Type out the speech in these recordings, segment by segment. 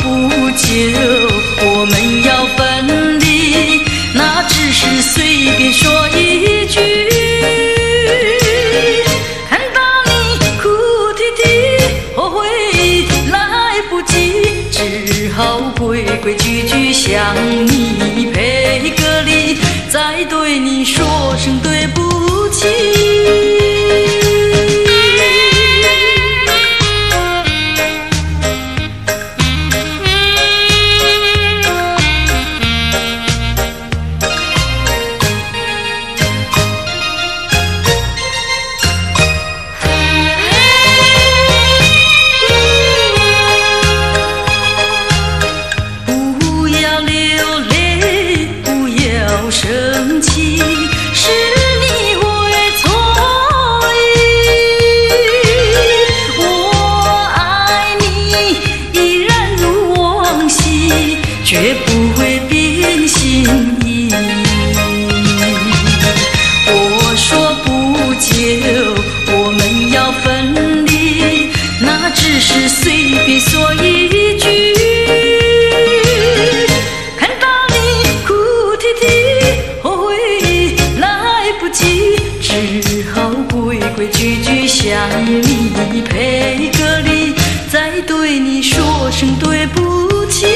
不久我们要分离，那只是随便说一句。看到你哭啼啼，后悔来不及，只好规规矩矩向你赔个礼，再对你说声对不起。生气是你会错意，我爱你依然如往昔，绝不会变心意。我说不久我们要分离，那只是随便说一句。只好规规矩矩向你赔个礼，再对你说声对不起。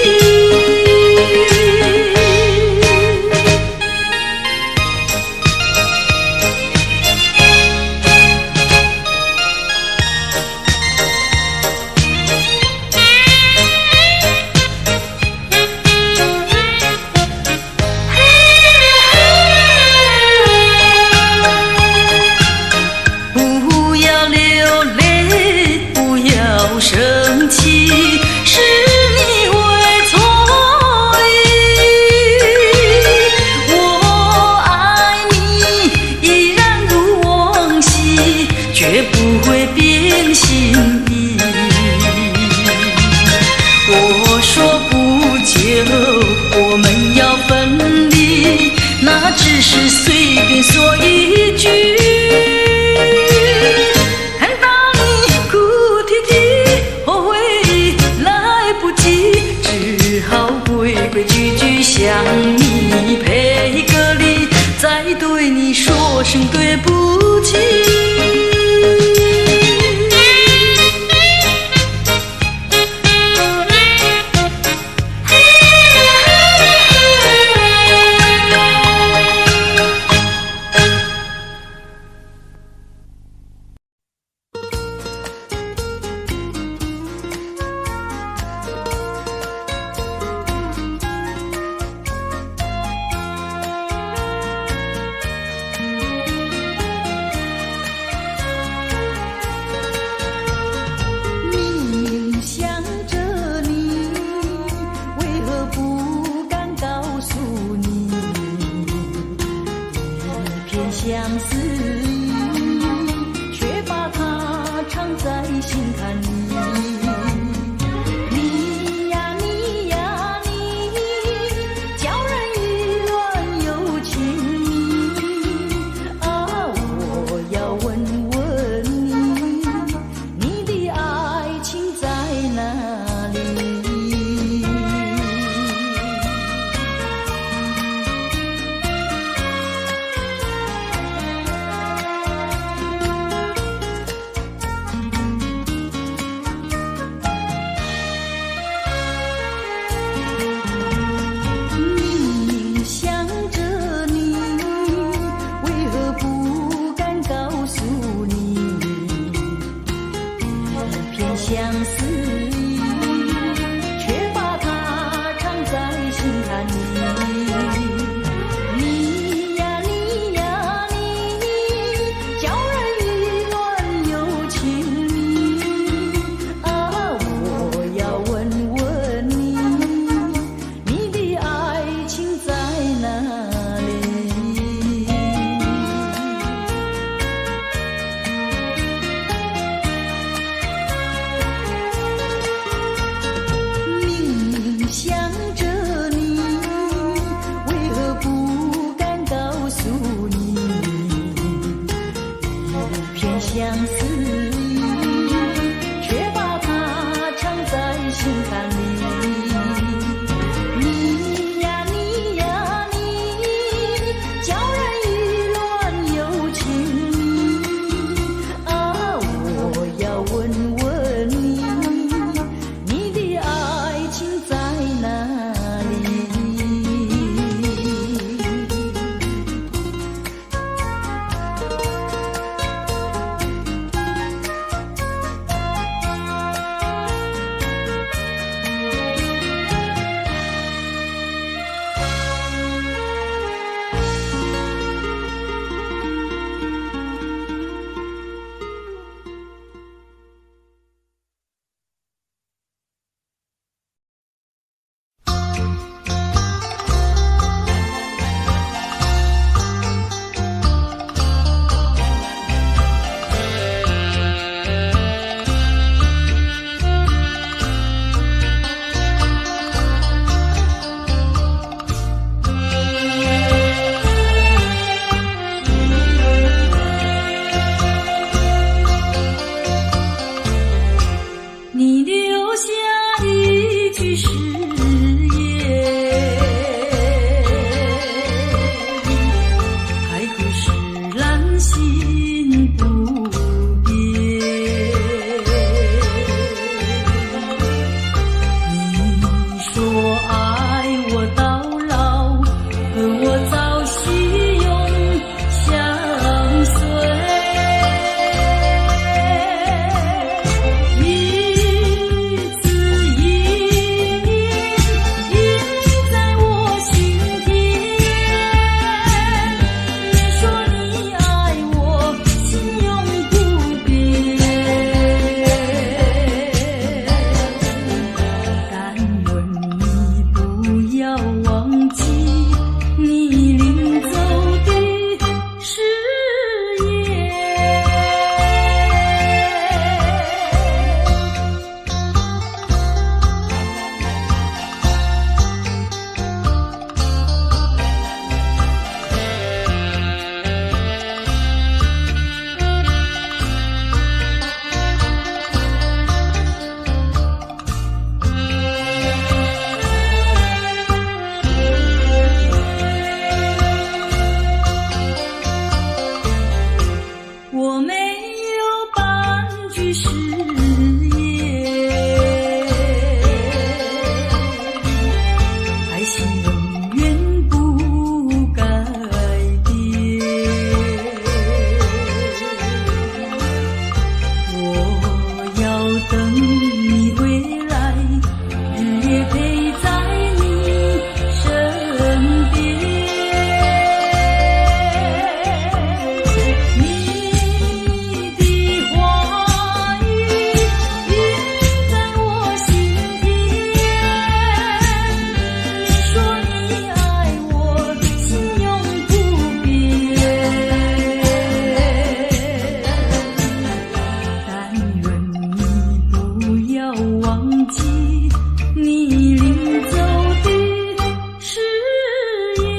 生气是你会错意，我爱你依然如往昔，绝不会变心意。我说不久我们要分离，那只是随便说一句。规规矩矩向你赔个礼，再对你说声对不起。相思意，却把它藏在心坎里。你呀你呀你，叫人意乱又情迷。啊，我要问问你，你的爱情在哪里？相思意，却把它藏在心坎里。你呀你呀你，叫人意乱又情迷。啊，我要问问你，你的爱情在哪里？想着你，为何不敢告诉你？一片相思意，却把它藏在心坎里。句誓言，海枯石烂心不变。你说爱我到老，而我早许永相随。我没有半句誓言，爱情永远不改变。我要等你回来，日夜陪在你身边。你临走的誓言。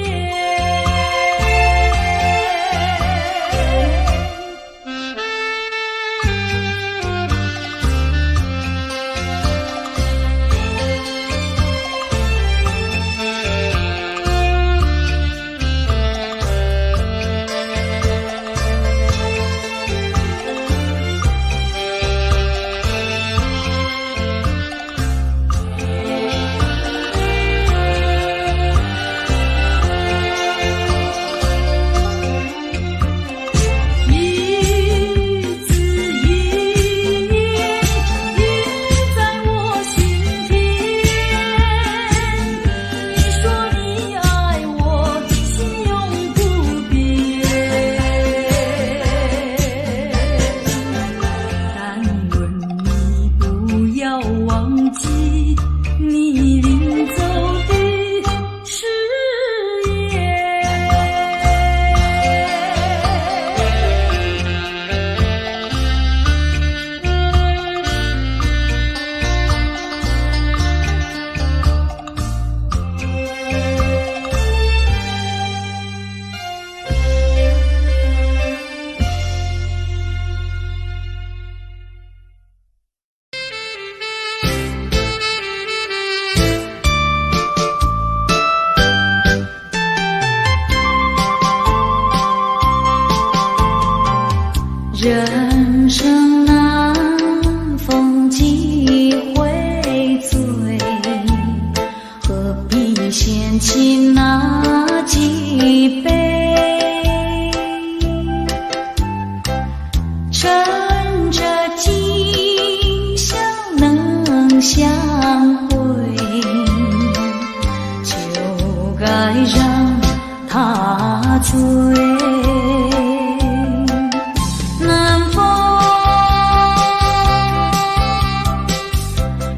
你临走的誓言。人生难，逢几回醉，何必嫌弃那几杯？趁着今宵能相会，就该让他醉。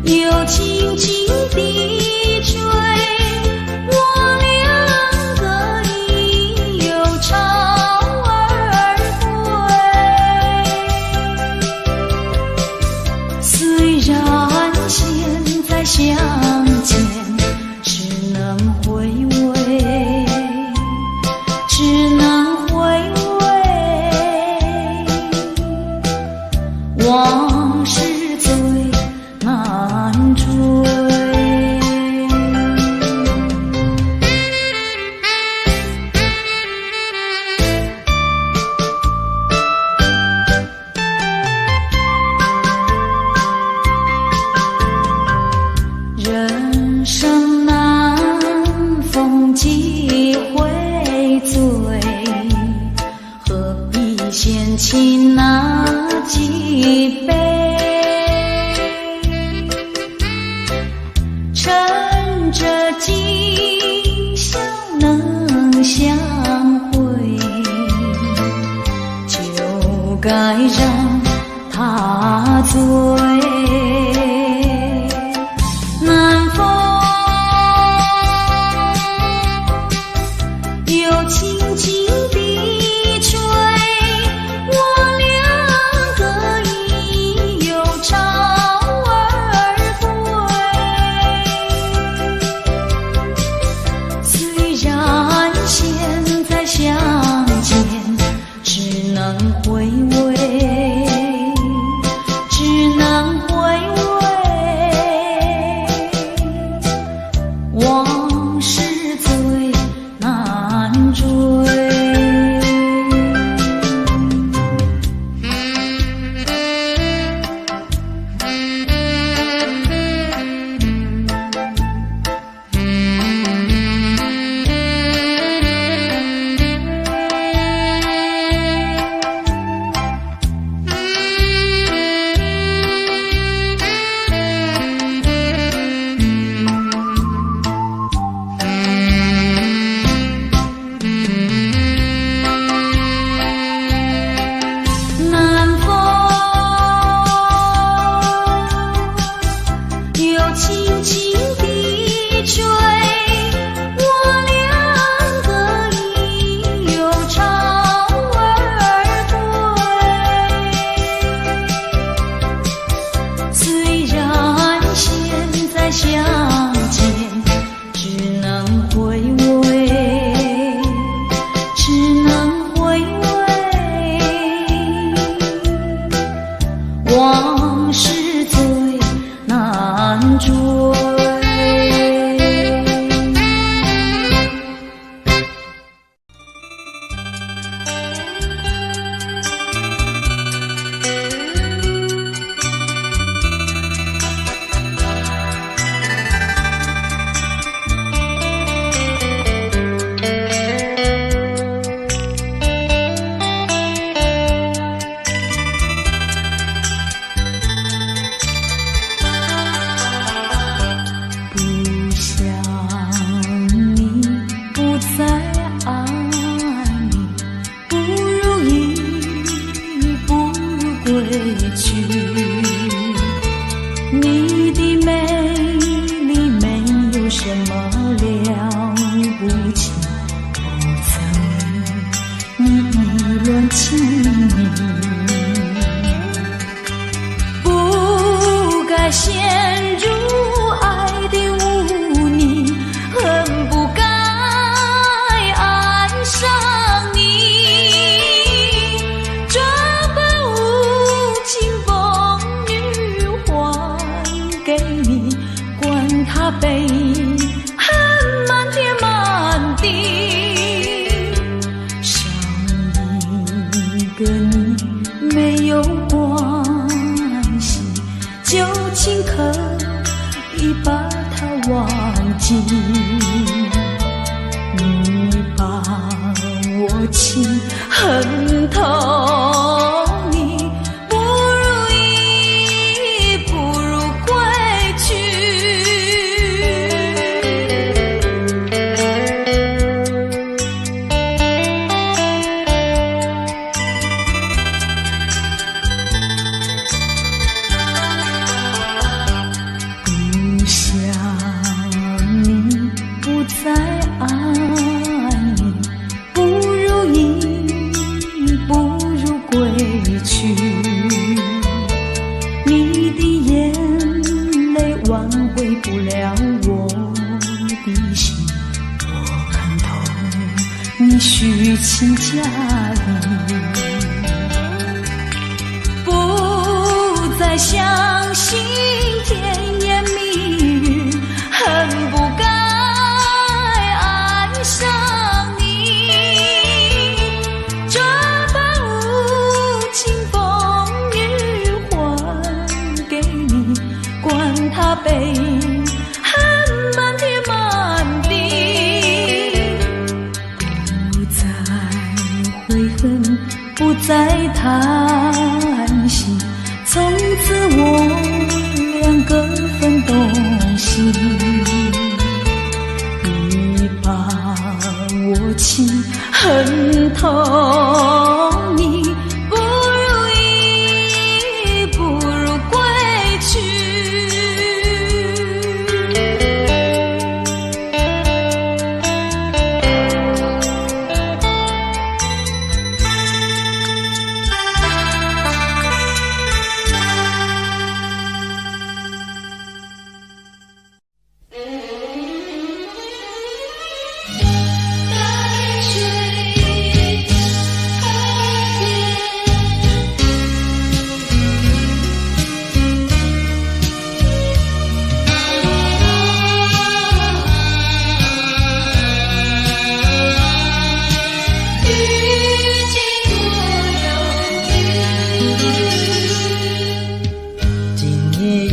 又轻轻地吹，我两个已有巢而归。虽然现在相见只能回味，只能回味，往事最难追。起那几杯，趁着今宵能相会，就该让他醉。南风又轻轻地吹，我两个已又潮儿归。虽然现在相见只能回味，只能回味，往事最难追。南风又轻轻地吹，我两个已又潮儿归。虽然现在相见只能回味，只能回味，往事最难追。你的美丽没有什么了不起，不曾你意乱情迷，不该陷入爱的污泥，恨不该爱上你，这般无情风雨还给你，管他悲恨满天满地，少一个你没有关系，就请可以把它忘记。你把我情恨透，你不如意，不如归去。不想你，不再爱你，不如意，不如归去。你的眼泪挽回不了我的心，我看透你虚情假意，不再相信甜言蜜语，恨不该爱上你，这般无情风雨还给你，管他悲恨满天满地，不再悔恨，不再叹同你，不如意，不如归去。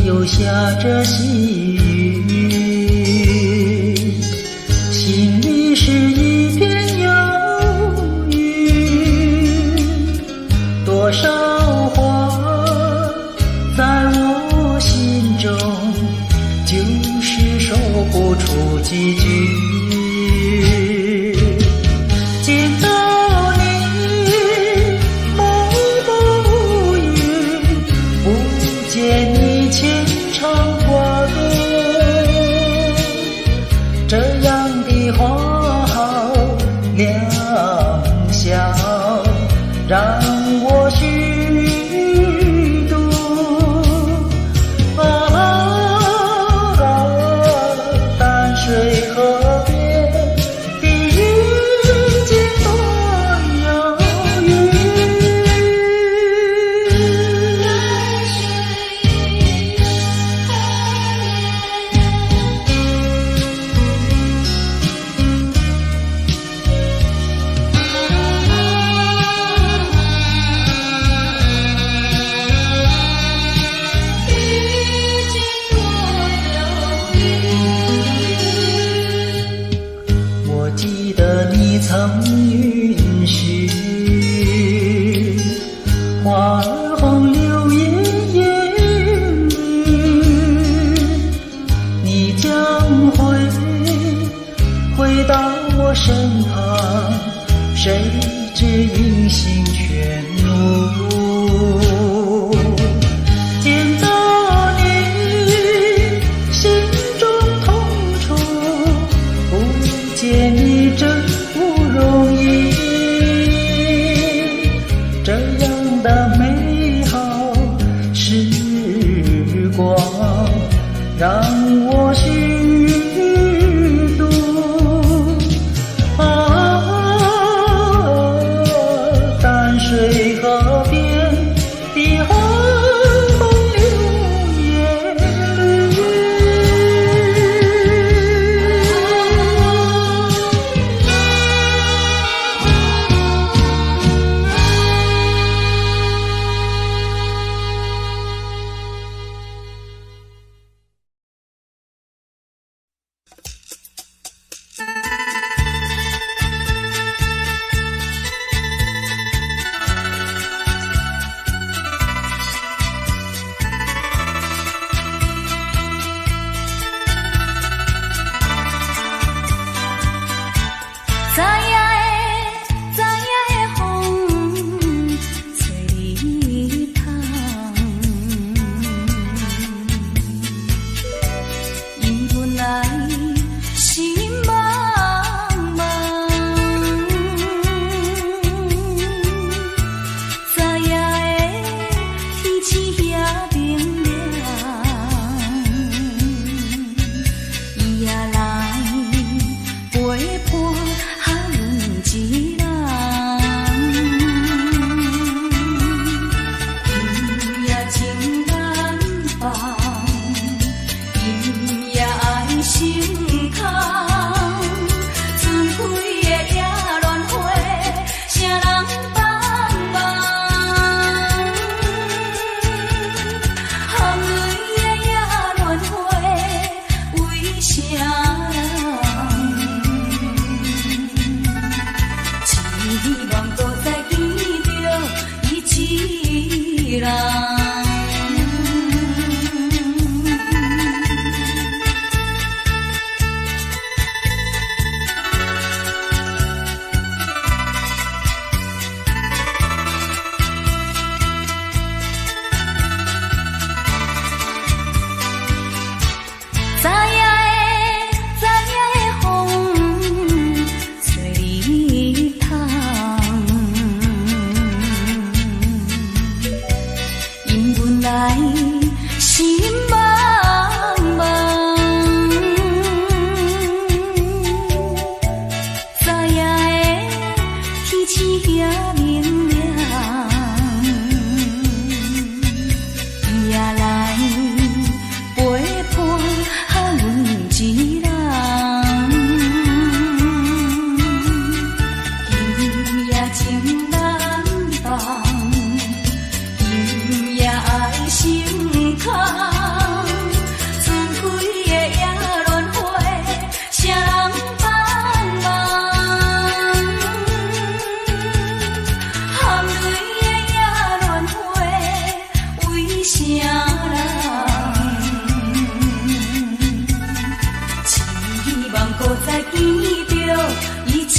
又下着细雨，心里是一片忧郁。多少话在我心中，就是说不出几句。见到你默默无语，不见你牵肠挂肚，这样的话好良宵，让我虚度。淡水河边的遇见多遥远。我记得你曾允许花儿红柳叶烟雨，你将回到我身旁，谁知音信全无。见到你心中痛楚，不见你真不容易，这样的美好时光让我虚度。淡水河边的花红柳叶绿。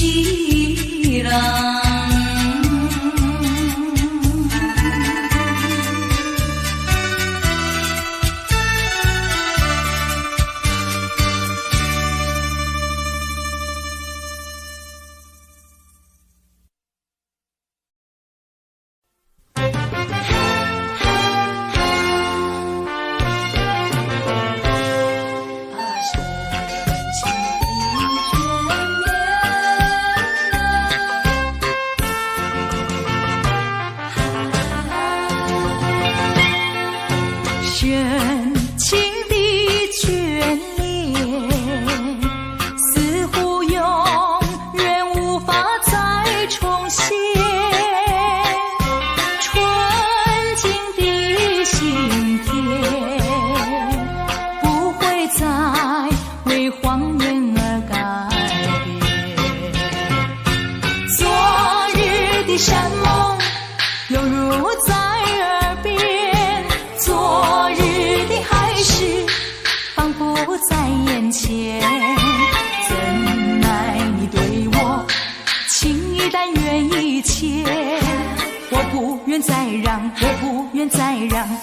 是人。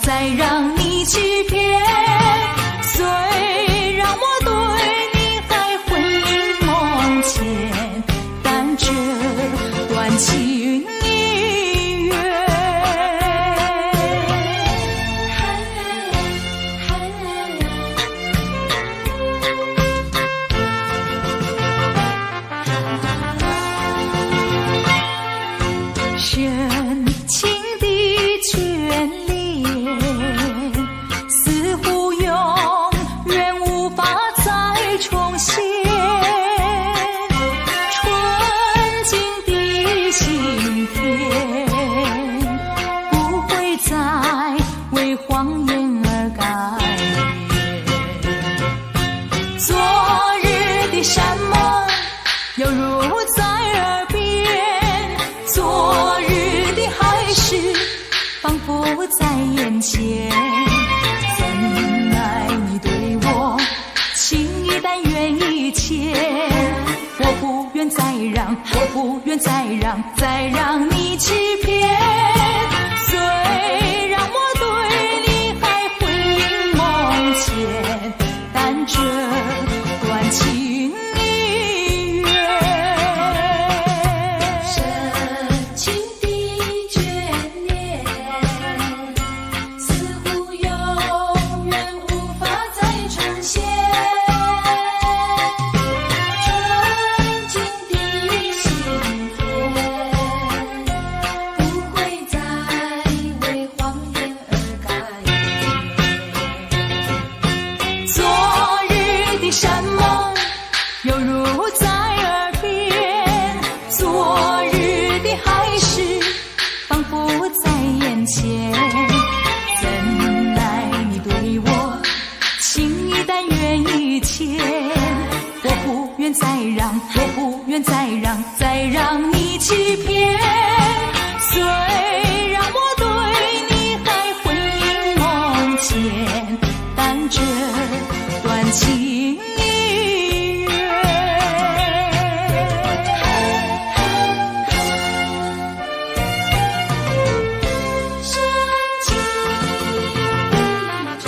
再让你欺骗，虽然我对你还魂萦梦牵，但这段情已远。深情的眷恋，似乎永远无法再重现。纯净的心田，不会再为谎言而改变。昨日的山盟，犹如在耳边。昨日的海誓，仿佛在眼前。怎奈你对我情意但愿意切，我不愿再让，我不愿再让，再让你欺骗。虽然我对你还魂萦梦牵，但这段情已远。深情的眷恋，似乎永远无法再重现。纯净的心田，不会再为谎言而改变。昨日的山盟，犹如在耳边。昨日的海誓，仿佛在眼前。怎奈你对我情意但愿意切，我不愿再让，我不愿再让，再让你欺骗。虽然我对你还魂萦梦牵，但这段情已远。深情的眷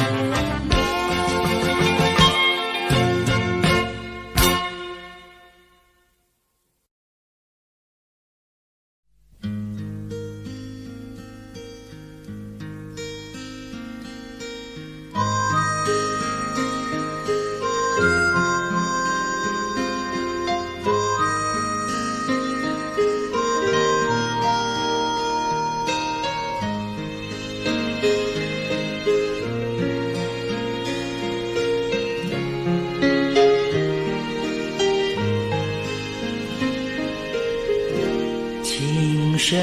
情深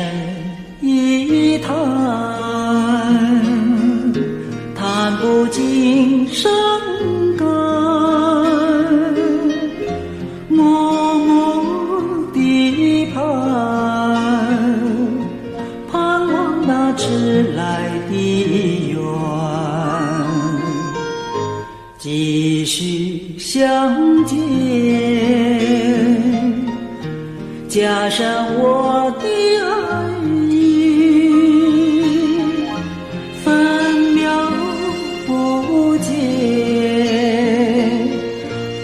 一叹，叹不尽伤感。默默地盼，盼望那迟来的缘，继续相见。加上我的爱意，分秒不见，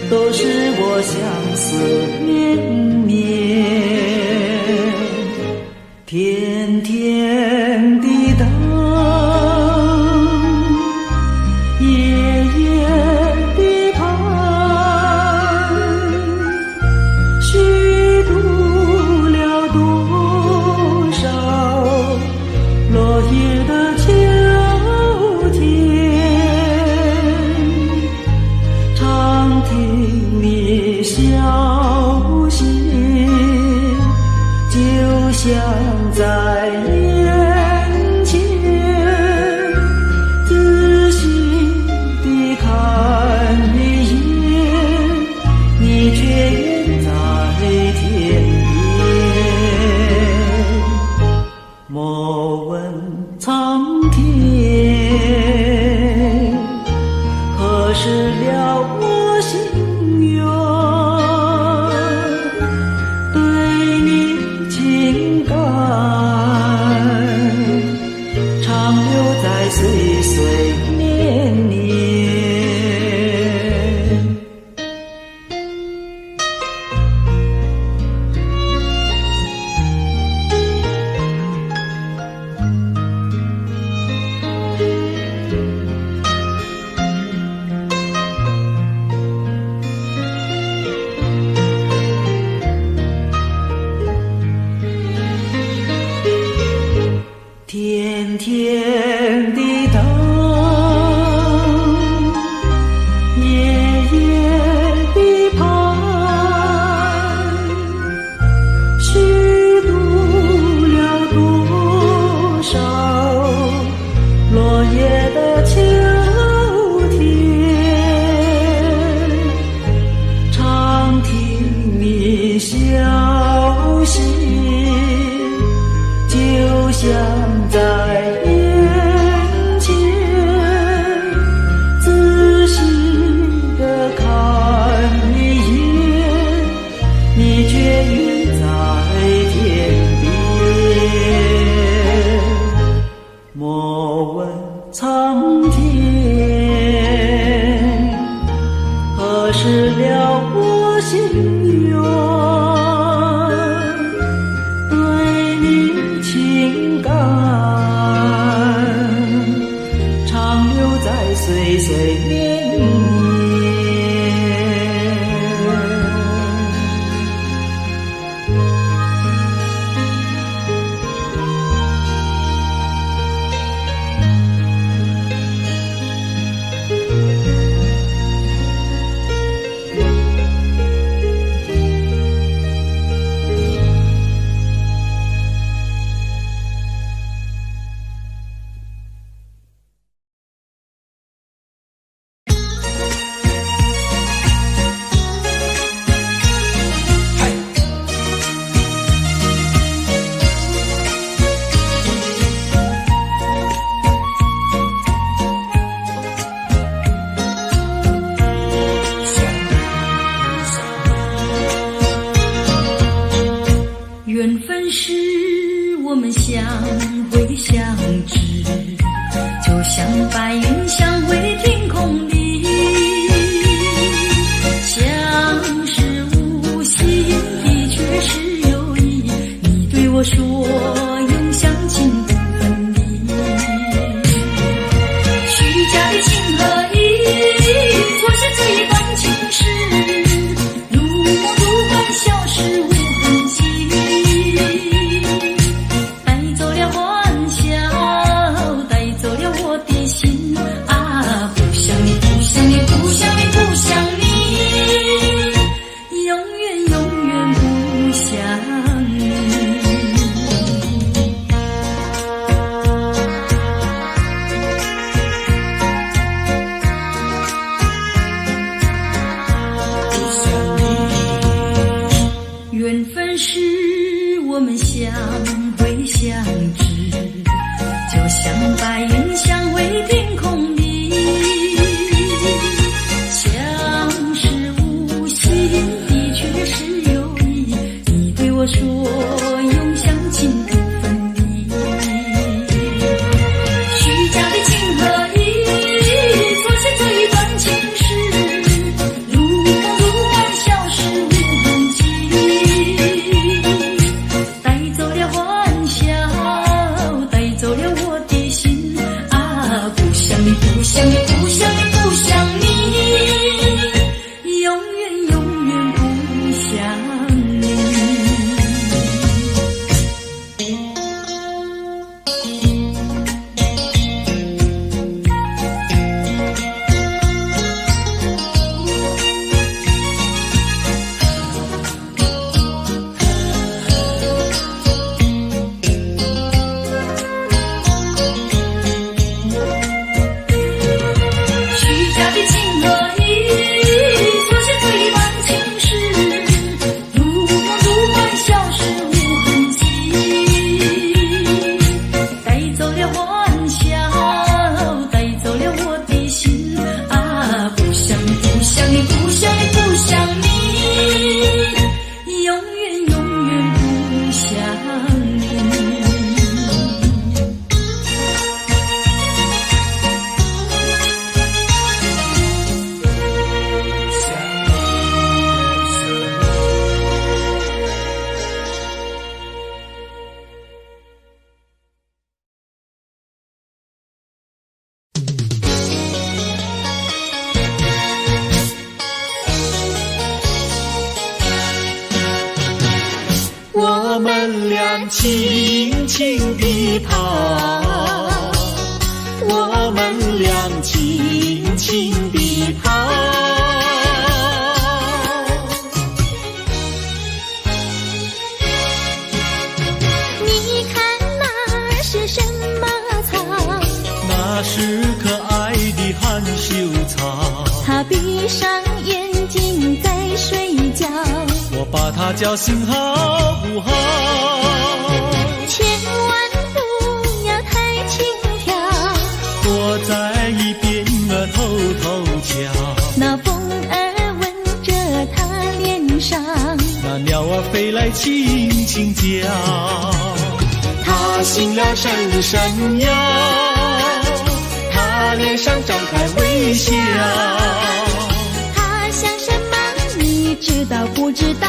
都是我相思绵绵，甜甜的等，夜夜的盼，虚度了多少落叶的秋天，常听你消息，就像在眼前，仔细地看一眼，你却远在天边。莫问苍天何时了我心愿，对你情感长留在岁岁年年。甜甜的等，夜夜的盼，虚度了多少落叶的秋天，常听你消息，就像在眼前，仔细地看一眼，你却远在天边。莫问苍天何时了我心愿，对你情感长留在岁岁年年。缘分是我们相会相知，就像白云相会天空里，相识无心的却是有意，你对我说永相亲不分离，虚假的情和义错是最放情事，如梦如幻消失无痕迹，带走了欢笑，带走了我的心啊，不想你，不想你，不想你，不想你，永远永远不想你。缘分是我们相会相知，就像白云相会天空里，相识无心的却是有意，你对我说我们俩轻轻地跑，我们俩轻轻地跑。你看那是什么草？那是可爱的含羞草，它闭上眼睛在睡觉。我把它叫醒好不好？千万不要太轻佻，躲在一边偷偷瞧。那风儿吻着它脸上，那鸟儿飞来轻轻叫，它醒了伸伸腰，它脸上张开微笑。它想什么你知道不知道？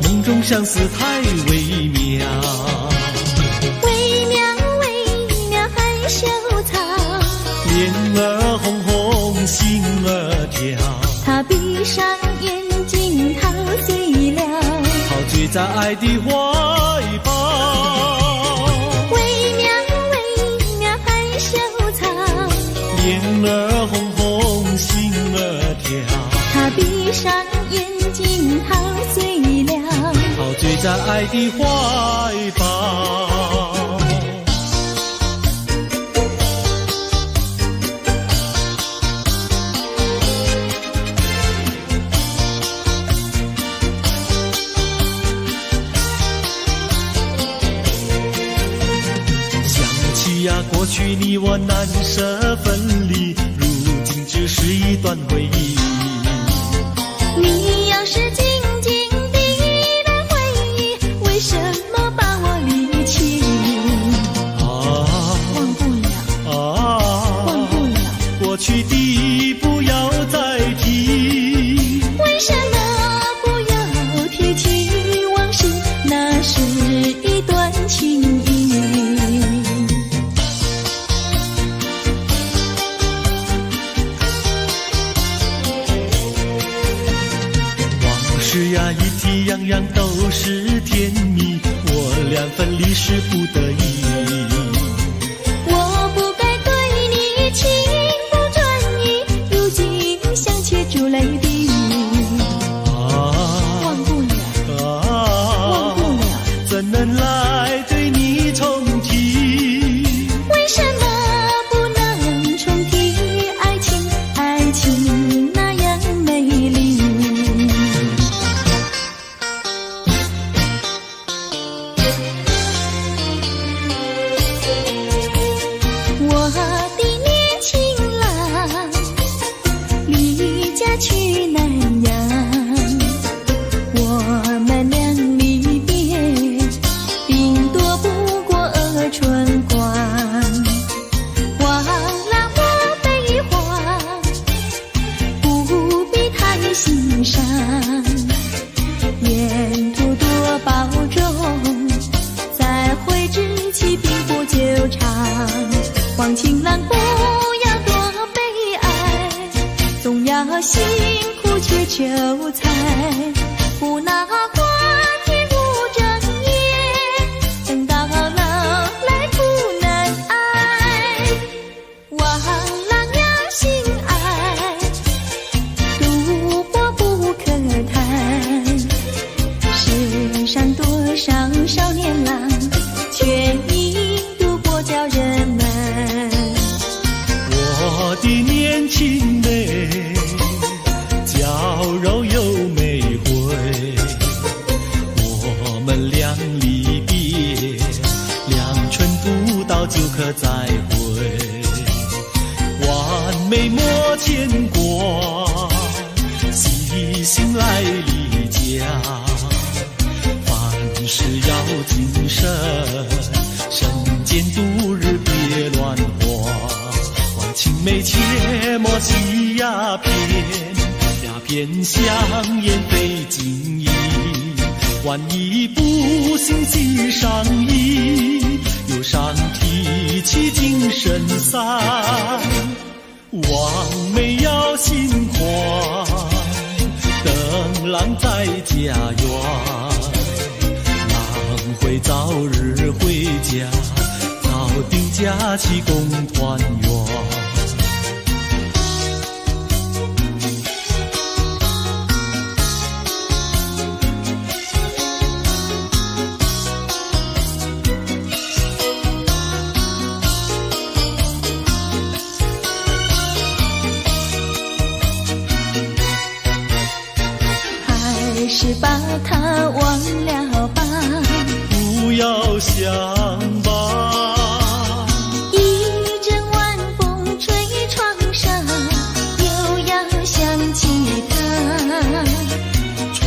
梦中相思太微妙，微妙微妙害羞草，脸儿红红心儿跳，它闭上眼睛陶醉了，陶醉在爱的怀抱。微妙微妙害羞草，脸儿红红心儿跳，它闭上眼睛陶醉了，陶醉在爱的怀抱。想起呀，过去你我难舍分离，如今只是一段回忆。你要是静静地来回忆，为什么把我离弃？忘不了，忘不了，过去的不要再提。为什么不要提起往事？那是一段情谊。往事呀，一提样样都是甜蜜，我俩分离是不得已。我不该对你情不专一，如今想起珠泪滴。忘不了，忘不了，怎能来对你重提？为什么不能重提爱情？爱情那样美丽。我的年轻郎离家去南洋，我们俩离别，顶多不过春光。忘了我悲欢，不必太心伤，沿途多保重，再会之期并不久长。望情郎不要多悲哀，总要辛苦去求财，不拿花天无正业，等到老来苦难挨。望郎要心爱，赌博不可贪，世上多少少年郎，却因赌博叫人们。我的年轻妹，娇柔又美慧，我们俩离别，两春不到就可再会。完美莫牵挂，细心来离家，凡事要谨慎，身兼度日别乱花。青梅切莫吸鸦片，鸦片香烟非禁意。万一不幸喜上衣，忧伤提起精神散。望梅要心宽，等郎在家园。会早日回家，早定假期共团圆。还是把它忘了吧，不要想吧，一阵晚风吹窗上，又要想起他。窗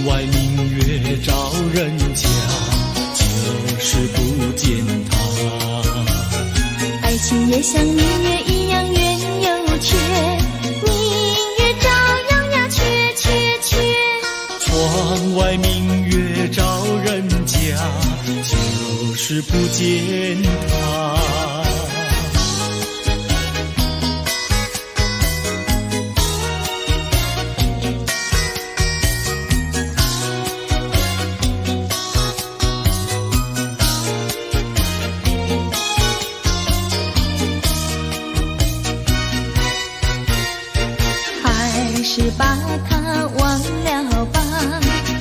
外明月照人家，就是不见他。爱情也像明月一样圆又缺，明月照样呀缺缺缺。窗外明月照人家，就是不见他。还是把它忘了吧，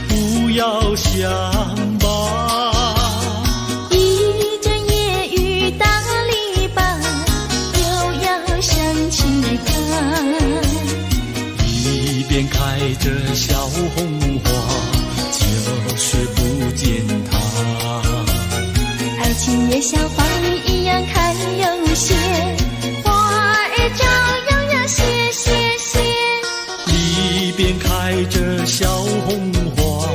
不要想吧，一阵夜雨打篱笆，又要想起他。一边开着小红花，就是不见他。爱情也像花儿一样开又谢，花儿照样呀谢谢谢。一边开着小红花，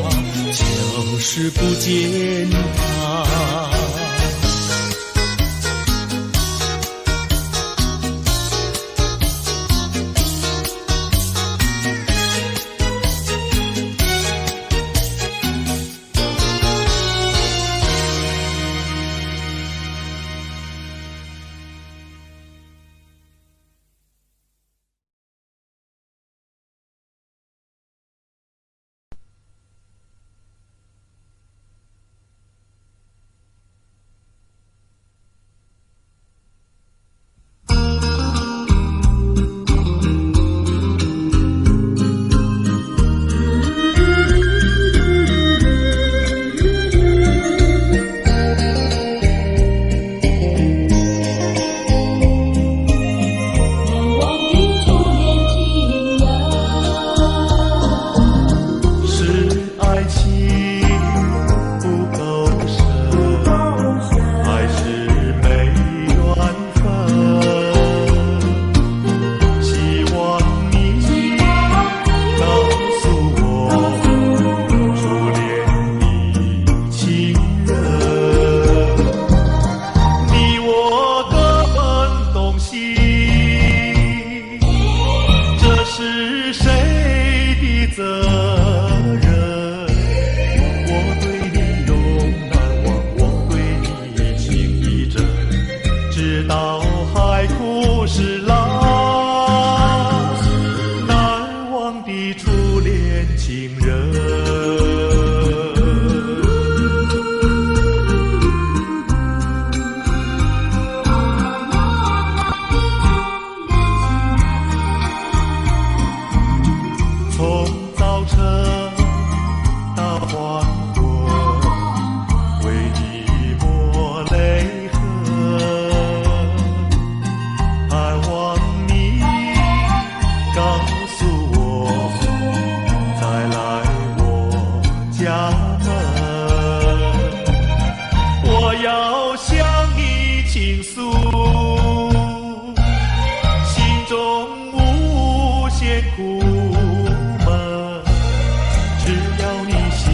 就是不见他。苦闷，只要你心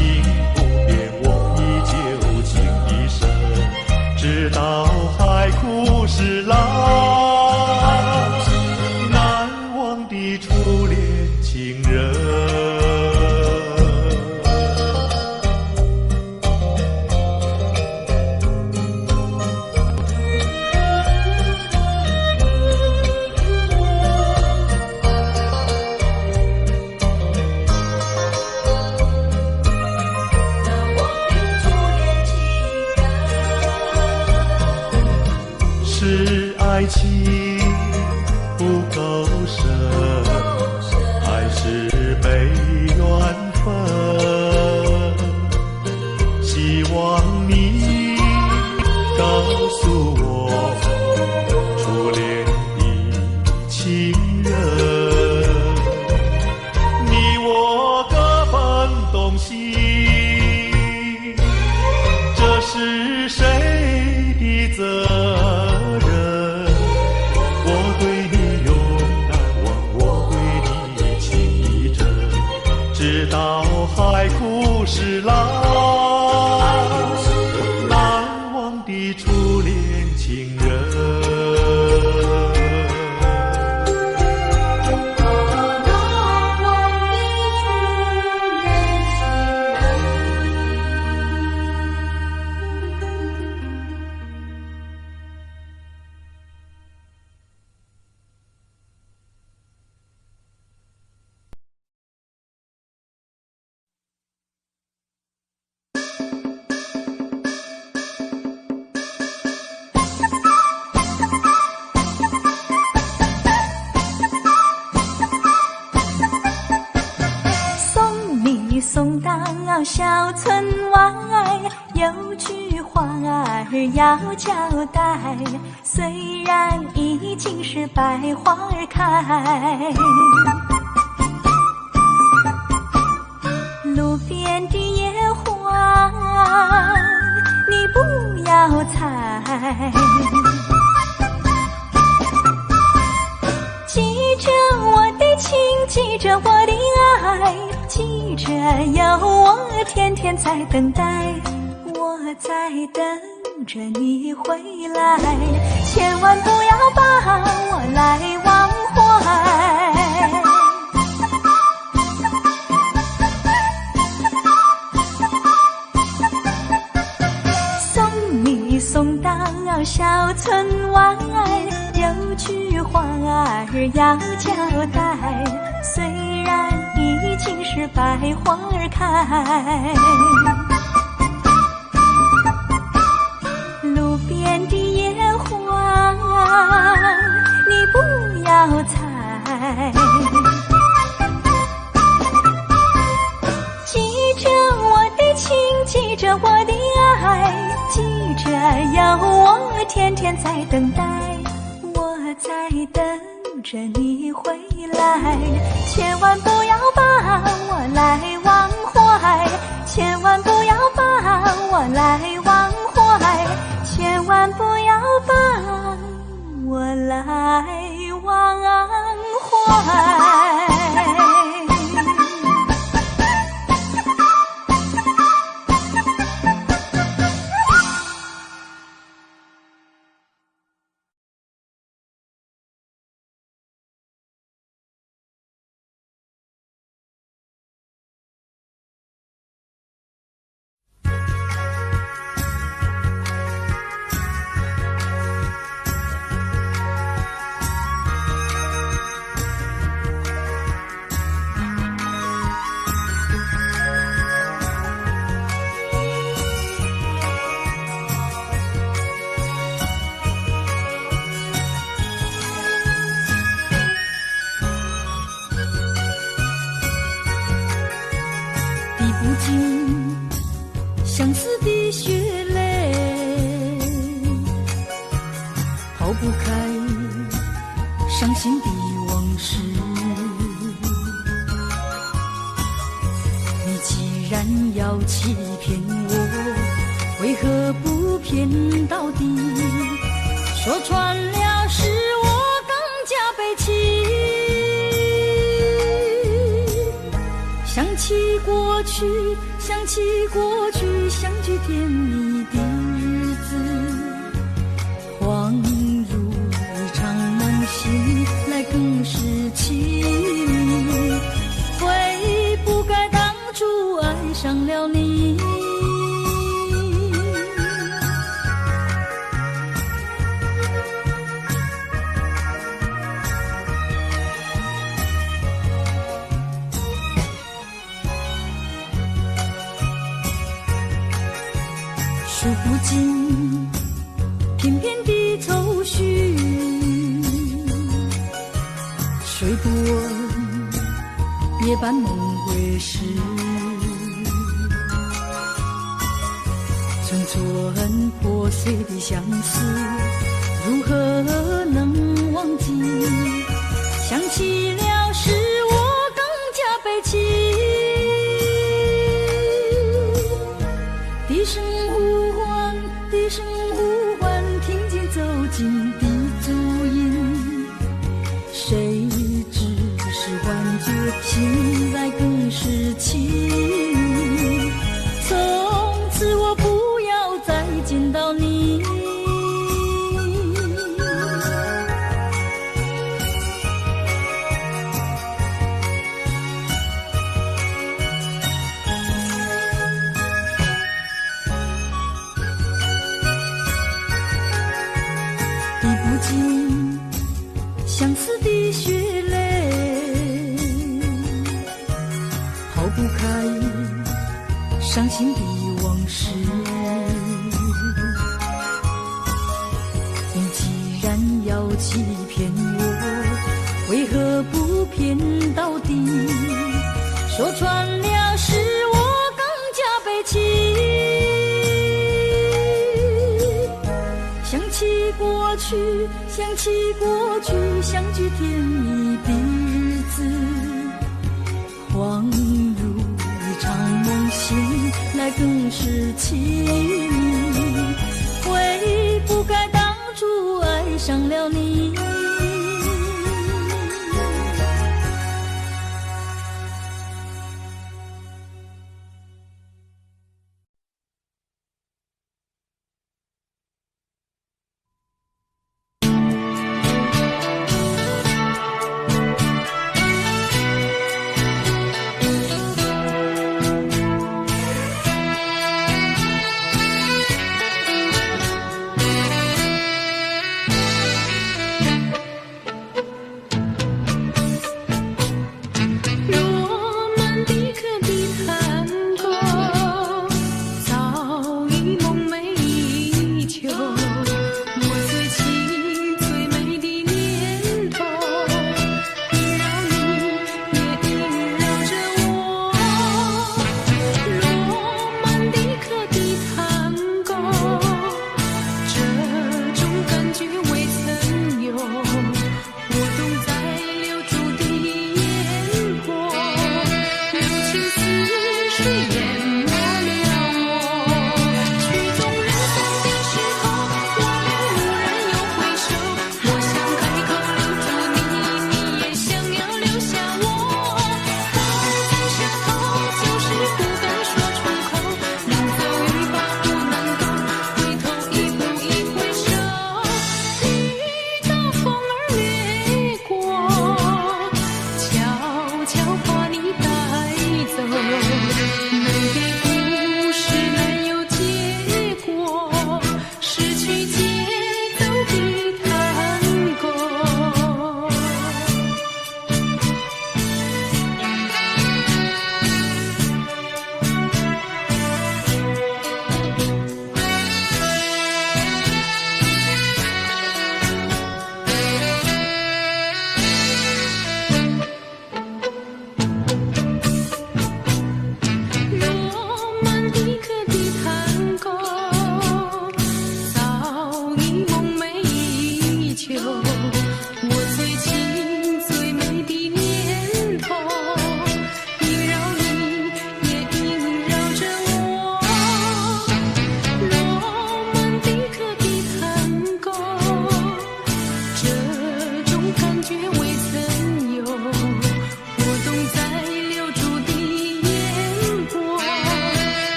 情不够深，还是被缘分。希望你告诉我，初恋的情人，你我各分东西，这是谁的责任？我对你永难忘，我对你情意真，直到海枯石烂，难忘的初恋情人。送到小村外，有句话儿要交代，虽然已经是百花开，路边的野花你不要采，记着我的情，记着我的爱，记着有我天天在等待，我在等着你回来，千万不要把我来忘怀。送你送到小村外，有句话儿要交代，虽然已经是百花开，路边的野花你不要采，记着我的情，记着我的爱，记着有我天天在等待，我在等着你回来，千万不要把我来忘怀，千万不要把我来忘怀，千万不要把我来忘怀。相思的血泪，抛不开伤心的往事。你既然要欺骗我，为何不骗到底？说穿了是我更加悲戚。想起过去，想起过去相聚甜蜜的日子，恍如一场梦醒来更是凄迷，悔不该当初爱上了你。数不尽片片的愁绪，般梦回时，寸寸破碎的相思，如何能忘记？想起了时，我更加悲戚。低声呼唤，低声呼唤，听见走近的足音，谁知是幻觉，醒来更是情。从此我不要再见到你。滴不尽相思的血泪，抛不开伤心的往事。你既然要欺骗我，为何不骗到底？说穿了是我更加悲戚。想起过去，想起过去，相聚甜蜜的日子，恍如一场梦，醒来更是凄迷。悔不该当初爱上了你。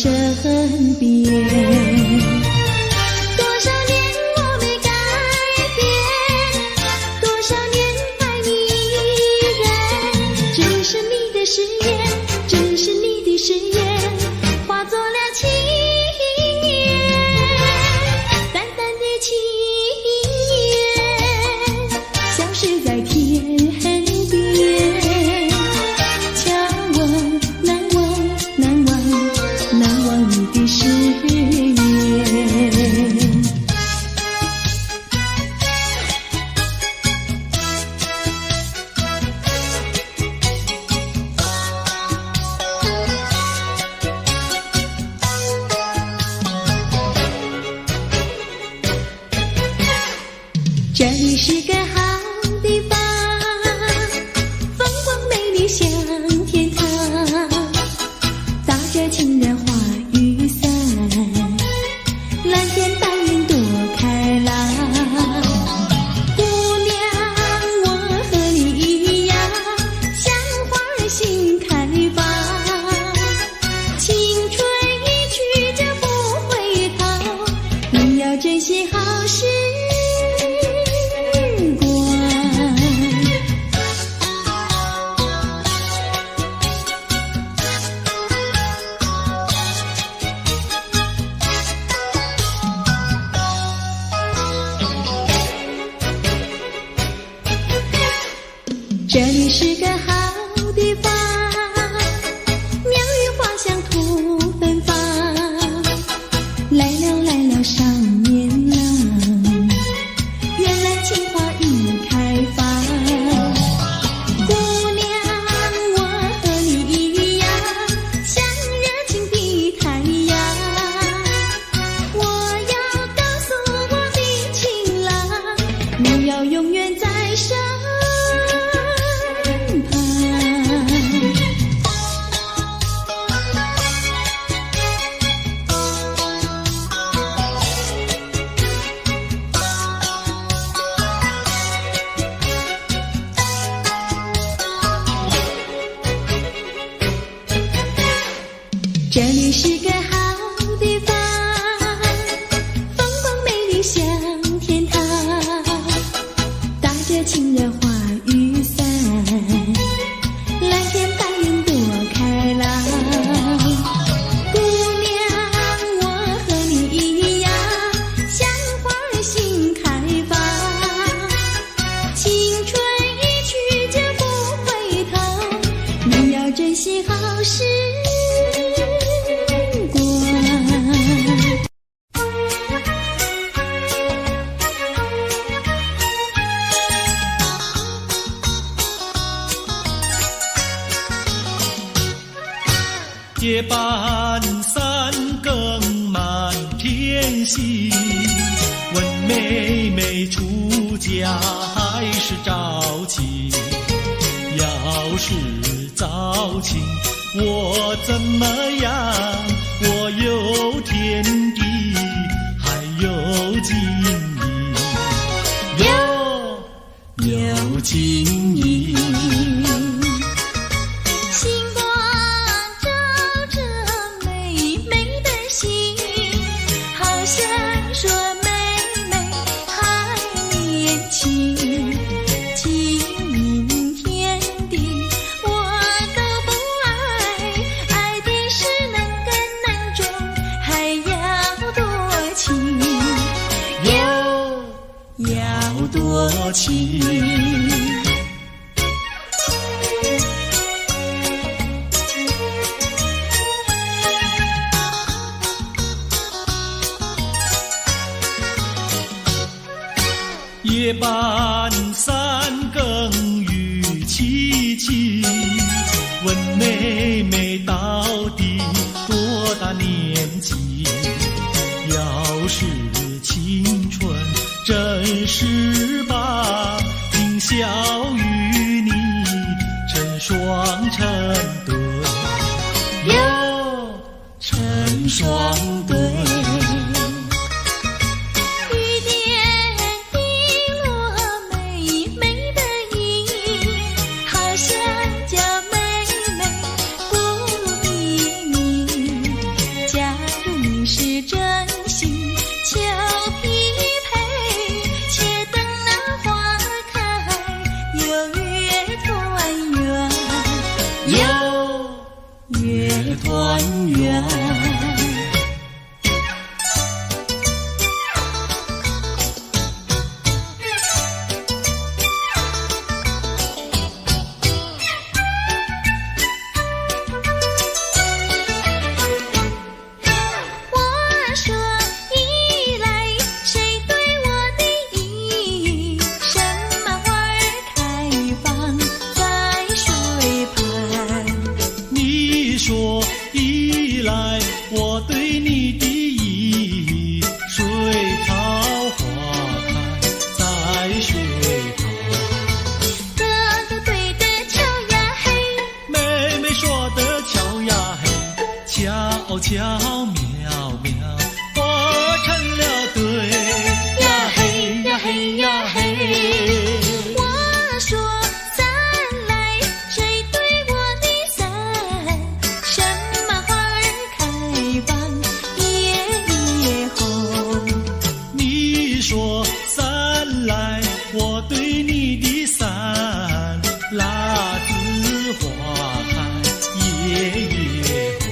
身边。多少年我没改变，多少年爱你依然。只是你的誓言，只是你的誓言，化作了情缘，淡淡的情缘，消失在天边。强忘难忘难忘难忘你的誓言。这里是个好地方，风光美丽像天堂，打着情人花雨伞，蓝天白云多开朗。姑娘，我和你一样，像花儿心开放，青春一去就不回头，你要珍惜好时这里是个好地方，鸟语花香吐芬芳，来了来了少年郎，原来情花已开放。姑娘，我和你一样，像热情的太阳，我要告诉我的情郎，你要永远在身旁。这里是个好地方，风光美丽像天堂，打着情人花雨伞，蓝天白云多开朗。姑娘，我和你一样，像花儿心开放，青春一去就不回头，你要珍惜好时光。夜半三更满天星，问妹妹出嫁还是早亲？要是早亲，我怎么样？我有天地，还有金银，有金银。星光照着美美的心，好像说妹妹还年轻。情银天地我都不爱，爱的是能跟难中，还要多情，要多情。夜半三更雨凄凄，问妹妹到底多大年纪？要是青春真是把，今宵与你成双成对，成双对。你是真心，俏匹配，且等那花开，有月团圆，有月团圆。说一来我对你的意，水草花开在水旁。哥哥对的巧呀嘿，妹妹说的巧呀嘿，巧巧妙妙化成了对呀嘿呀嘿呀嘿。我说伞来，谁对我的伞？什么花儿开放夜夜红？你说伞来，我对你的伞，蜡子花开夜夜红。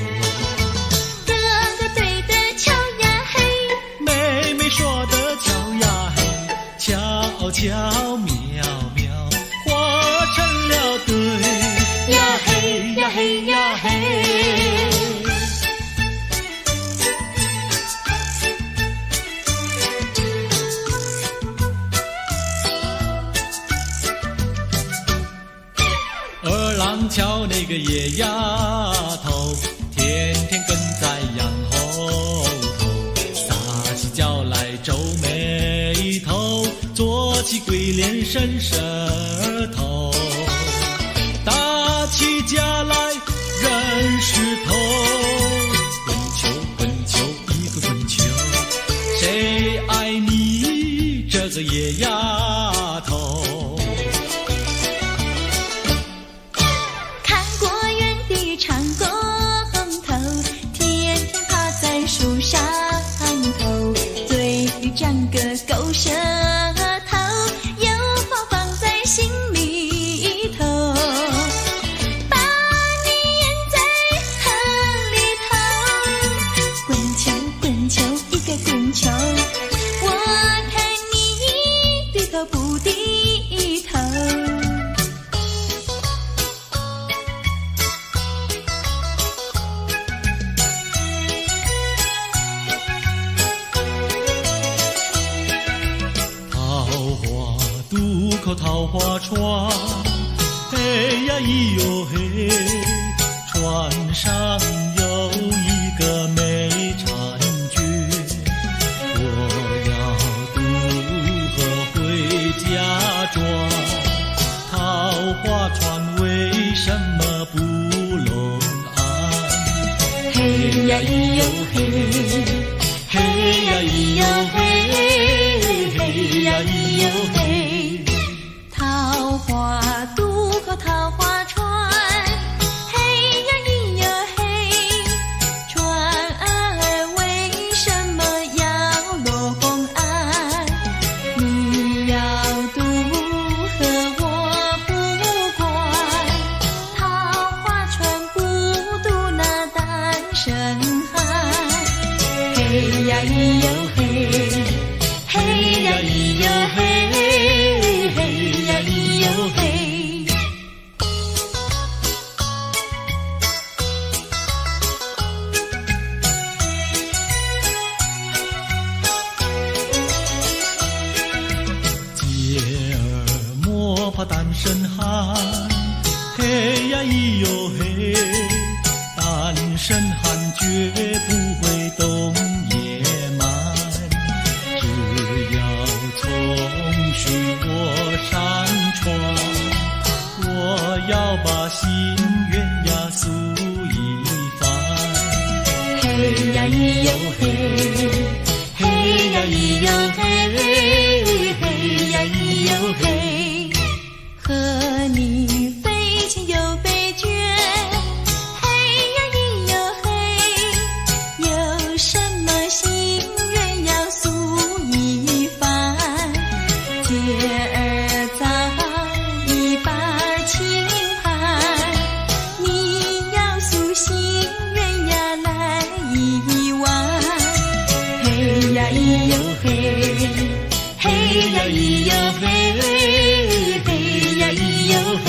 哥哥对的巧呀嘿，妹妹说的巧呀嘿，巧巧妙妙化成了对呀嘿呀嘿呀嘿。二郎桥那个野丫头，天天跟在羊后头，撒起娇来皱眉头，做起鬼脸伸舌头，打起架来扔石头，滚球滚球一个滚球，谁爱你这个野丫头？看过园的长工头，天天趴在树上头，嘴里长个狗舌头，有话放在心里头，把你咽在河里头，滚球滚球一个滚球，我看你低头不低头。渡口桃花船，嘿呀咿哟嘿，船上有一个美婵娟，我要渡河回家庄，桃花船为什么不拢岸？嘿呀咿哟嘿，嘿呀咿哟嘿，嘿呀咿哟嘿，桃花渡口桃花船，嘿呀咿哟嘿，船儿为什么要落红岸？你要渡河我不管，桃花船不渡那单身汉。嘿呀咿哟嘿，嘿呀咿哟嘿，嘿呀咿哟嘿。姐儿莫怕单身汉，嘿呀咿哟嘿，单身汉绝不会动野蛮，只要从水过山川，我要把心愿呀诉一番。嘿呀咿哟嘿，嘿呀咿哟嘿，嘿呀咿哟嘿，和你非亲又非眷，嘿呀咿哟嘿，咿哟嘿，嘿呀咿哟嘿，嘿呀咿哟嘿。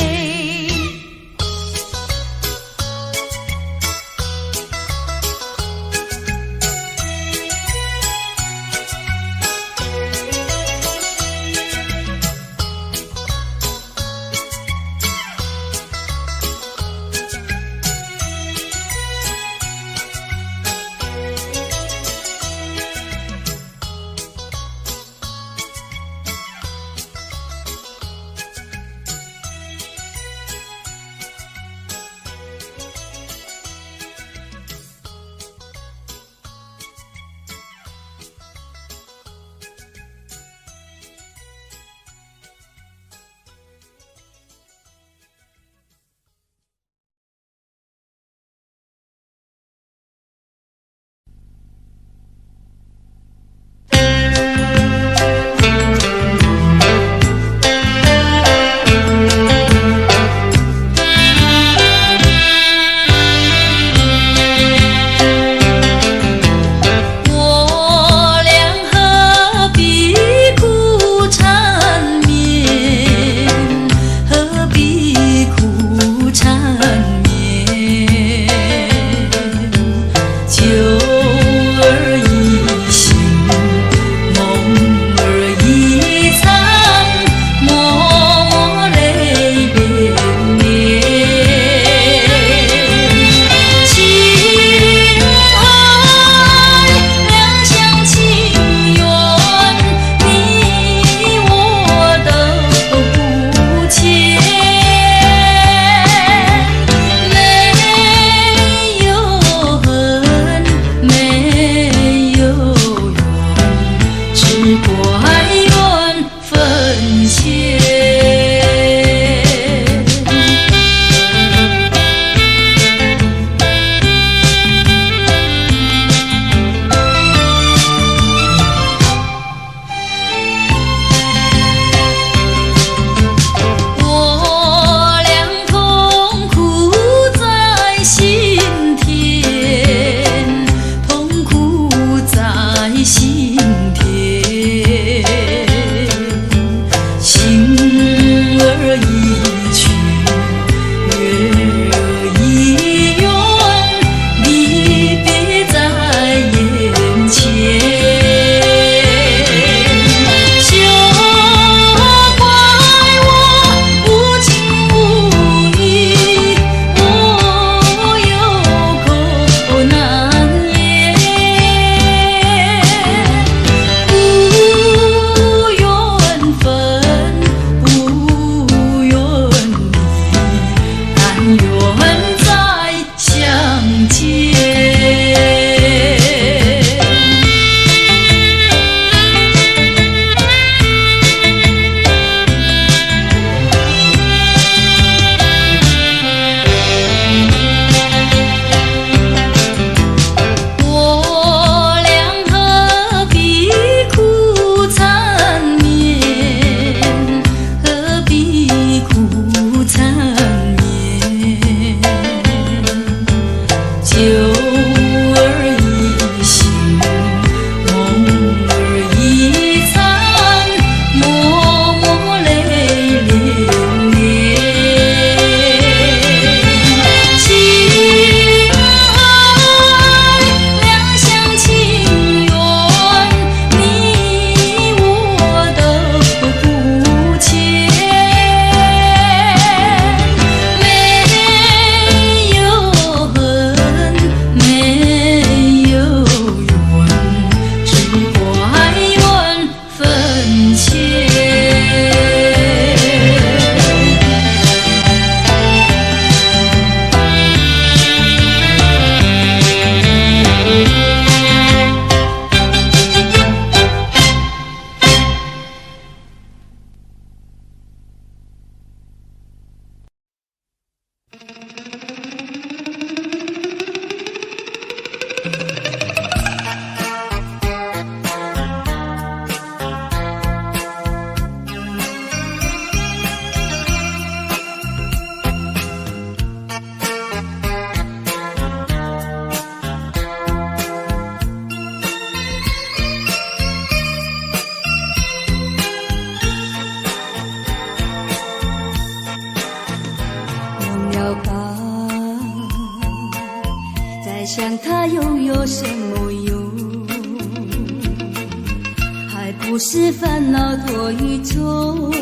是烦恼多一种，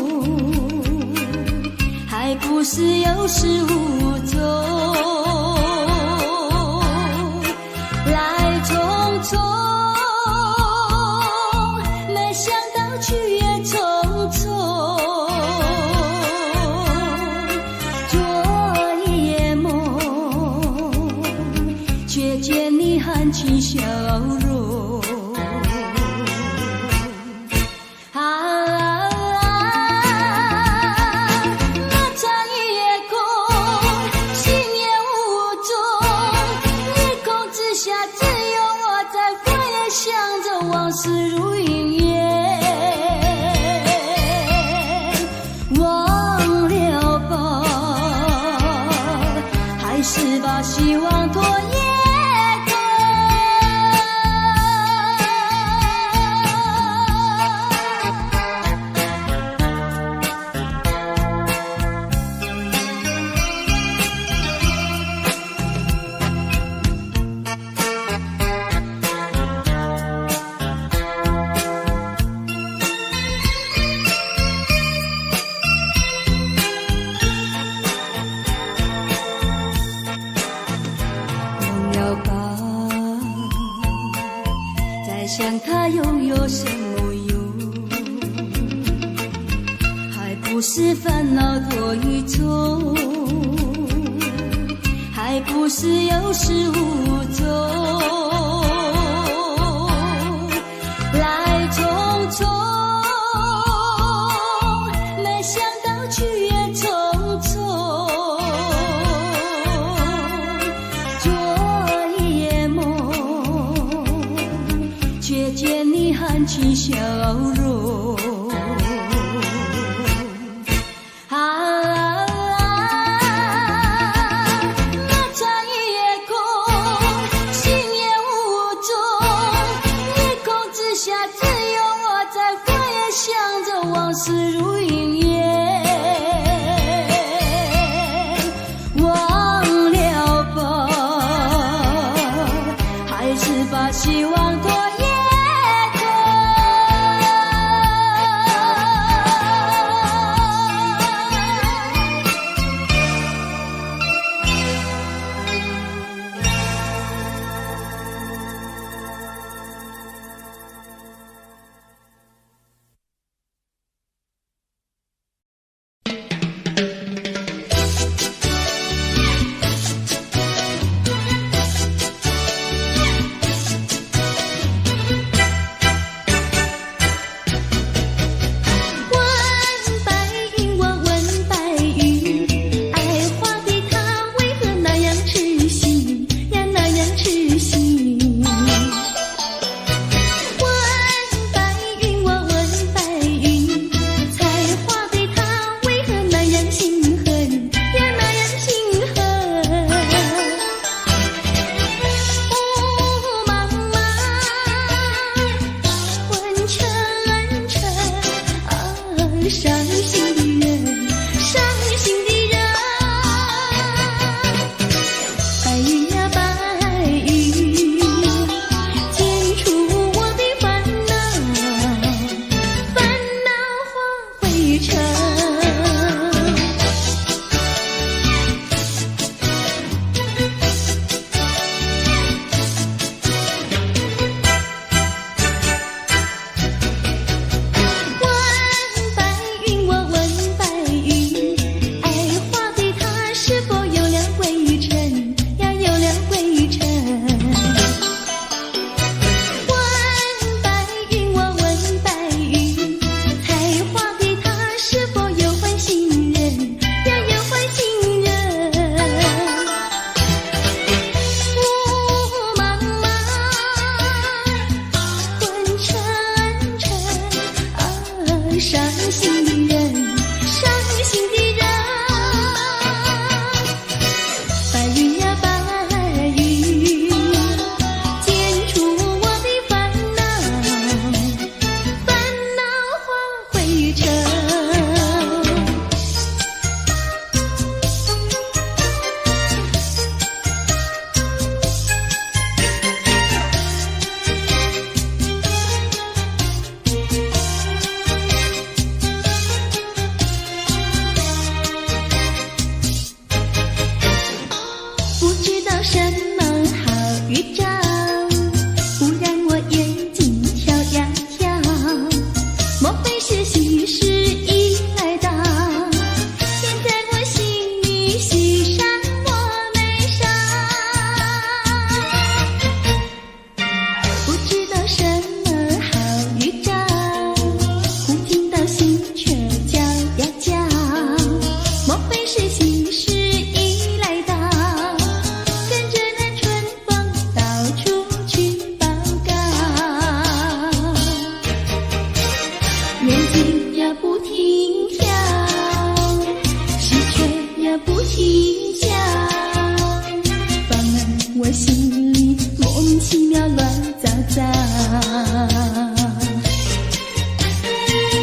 还不是有始无终。来匆匆，没想到去也匆匆。做一夜梦，却见你含情笑容。往事如云烟，忘了吧，还是把希望拖延过。想他又有什么用？还不是烦恼多一种，还不是有始无终。来匆匆，没想到去也匆匆。做一夜梦，却见你含情笑容。那场一夜空，心也无踪，夜空之下只有我在花叶想着往事如云烟，忘了吧，还是把希望拖延。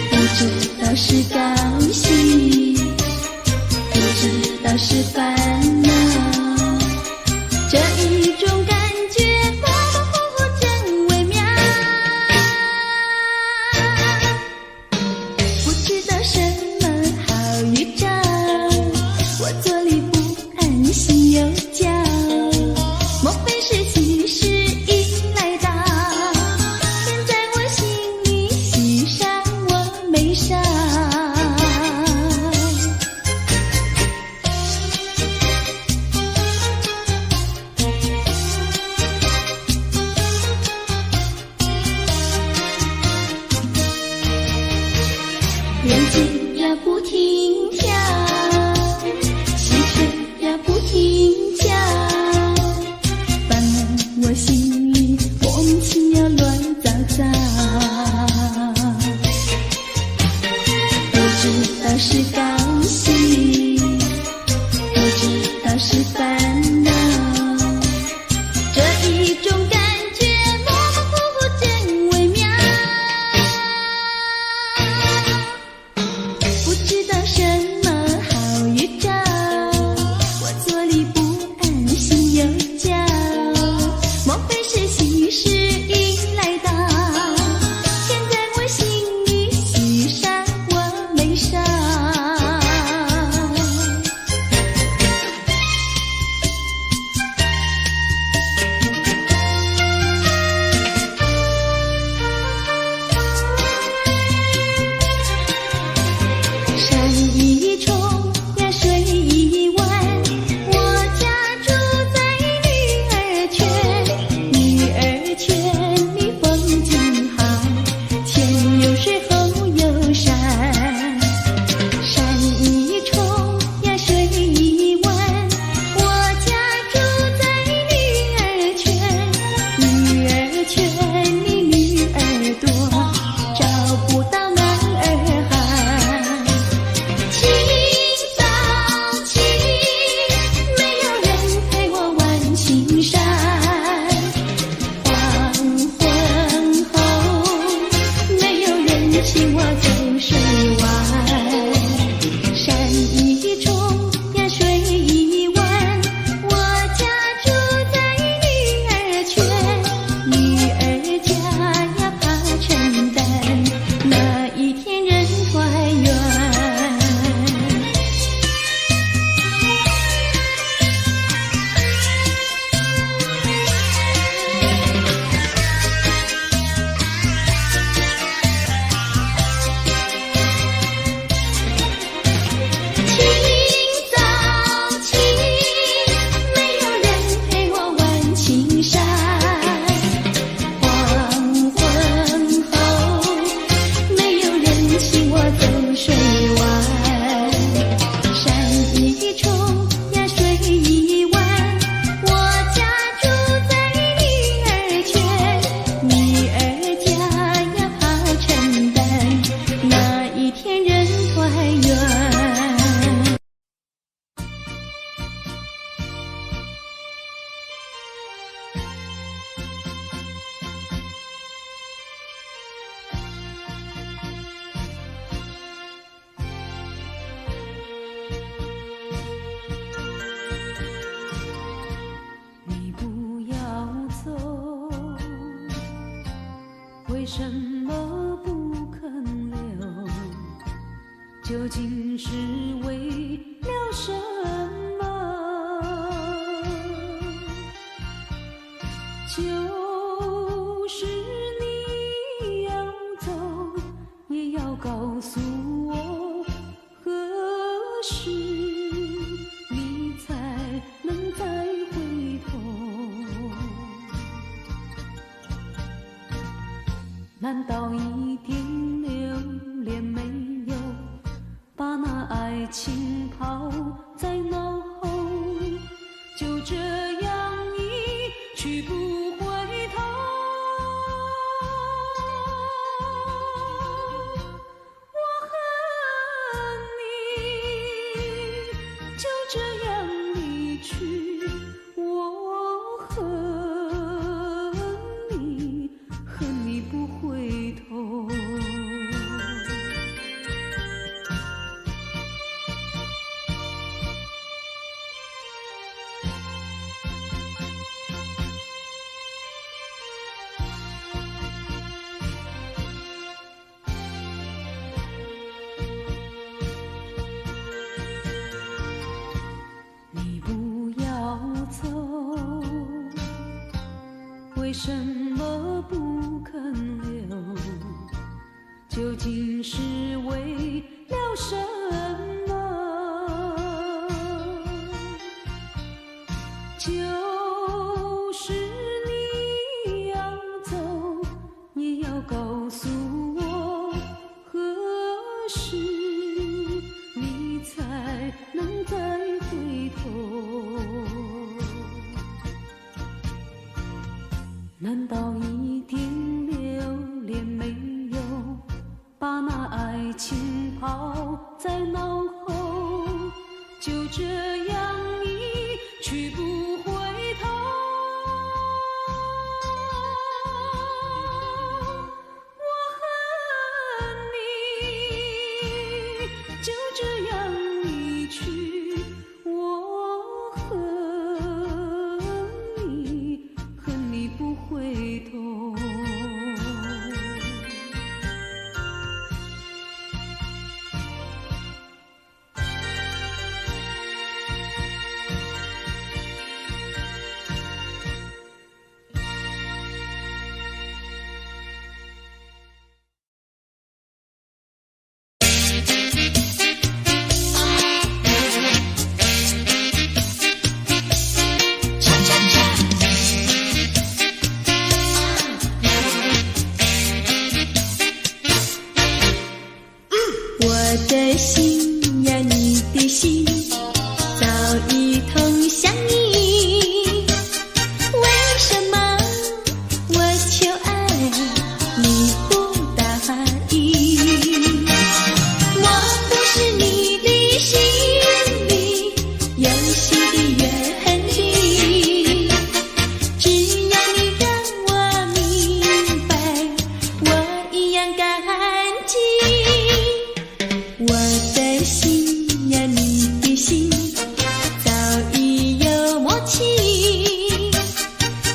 不知道是高兴，不知道是烦恼，这一种感觉模模糊糊真微妙。不知道什么好预兆，我坐立不安，心又焦，莫非是喜事已来到？现在我心里喜上我眉梢。人间呀不停跳，汽车呀不停叫，烦得我心里莫名其妙乱糟糟。不知道是高兴，不知道是烦恼，这一种感觉模模糊糊真微妙。不知道什么好预兆，我坐立不安，心又焦，莫非是喜事已来到？现在我心里喜上我眉梢。山一重呀水一弯，我家住在女儿圈。女儿圈里风景好，前有水后有山。山一重呀水一弯，我家住在女儿圈。女儿圈里女儿多，找不到男儿汉。清早起，没有人陪我玩青山，黄昏后，没有人请我走水湾。山一重呀水一弯，我家住在女儿圈。女儿家呀怕承担，那一天人团圆。清早起，没有人陪我玩青山，黄昏后，没有人请我走水湾。山一重呀水一弯，我家住在女儿圈。女儿家呀怕承担，那一天人团圆。你不要走，为什么不肯留？究竟是为了什么？就是你要走，也要告诉我何时你才能再回头？难道一点留恋没有，把那爱情抛在脑后，就这样一去不回头？我恨你，就这样离去。我恨你，恨你不什么不肯留？究竟是为了什么？就是你要走，也要告诉我，何时你才能再回头？难道一点留恋没有，把那爱情抛在脑后，就这样一去不回头？我恨你，就这样一去，我恨你，恨你不回头。我的心呀，你的心早已通向你，为什么我求爱你不答应？我不是你的心里有心的原地，只要你让我明白，我一样感激。我的心呀，你的心早已有默契，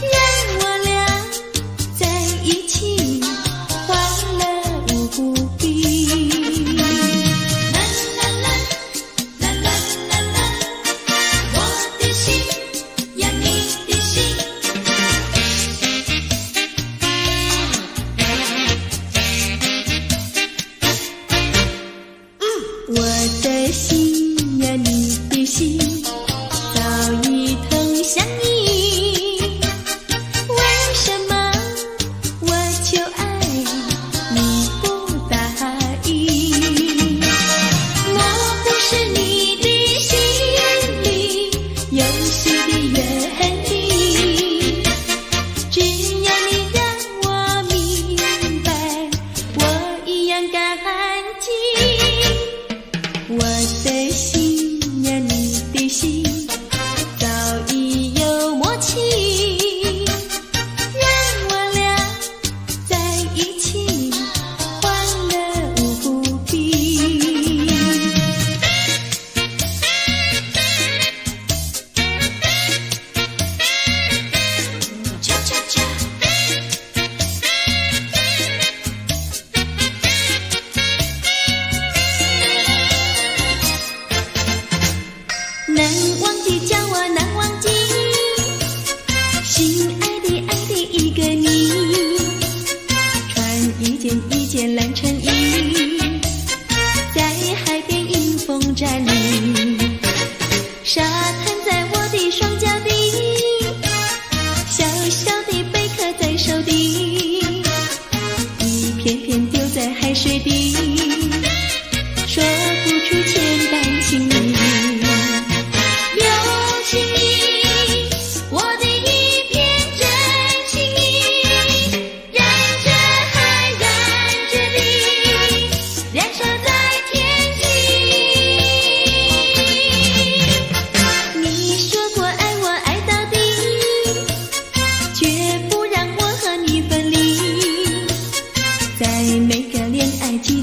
让我俩在一起，欢乐无比。啦啦啦，啦啦啦啦，我的心呀，你的心。我的心呀，你的心早已通向你，为什么我求爱你不答应？我不是你的心里有心的原地，只要你让我明白，我一样感激。我的心呀，你的心早已有默契，让我俩在一起，欢乐无比。恰恰恰。难忘的叫我难忘记，心爱的爱的一个你，穿一件一件蓝衬衣，在海边迎风站立，沙滩在我的双脚底，小小的贝壳在手底，一片片丢在海水底，说不出千般情意。在每个恋爱季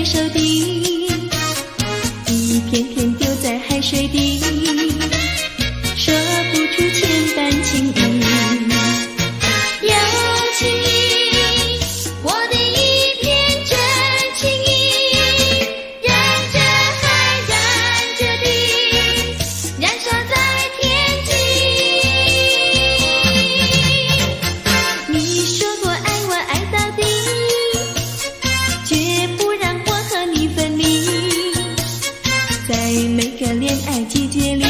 手的，一片片丢在海水底，说不出千般情意。友情，我的一片真情意，燃着海，燃着地，燃烧在天际。你说过爱我爱到底，绝不让我和你分离。在每个恋爱季节里，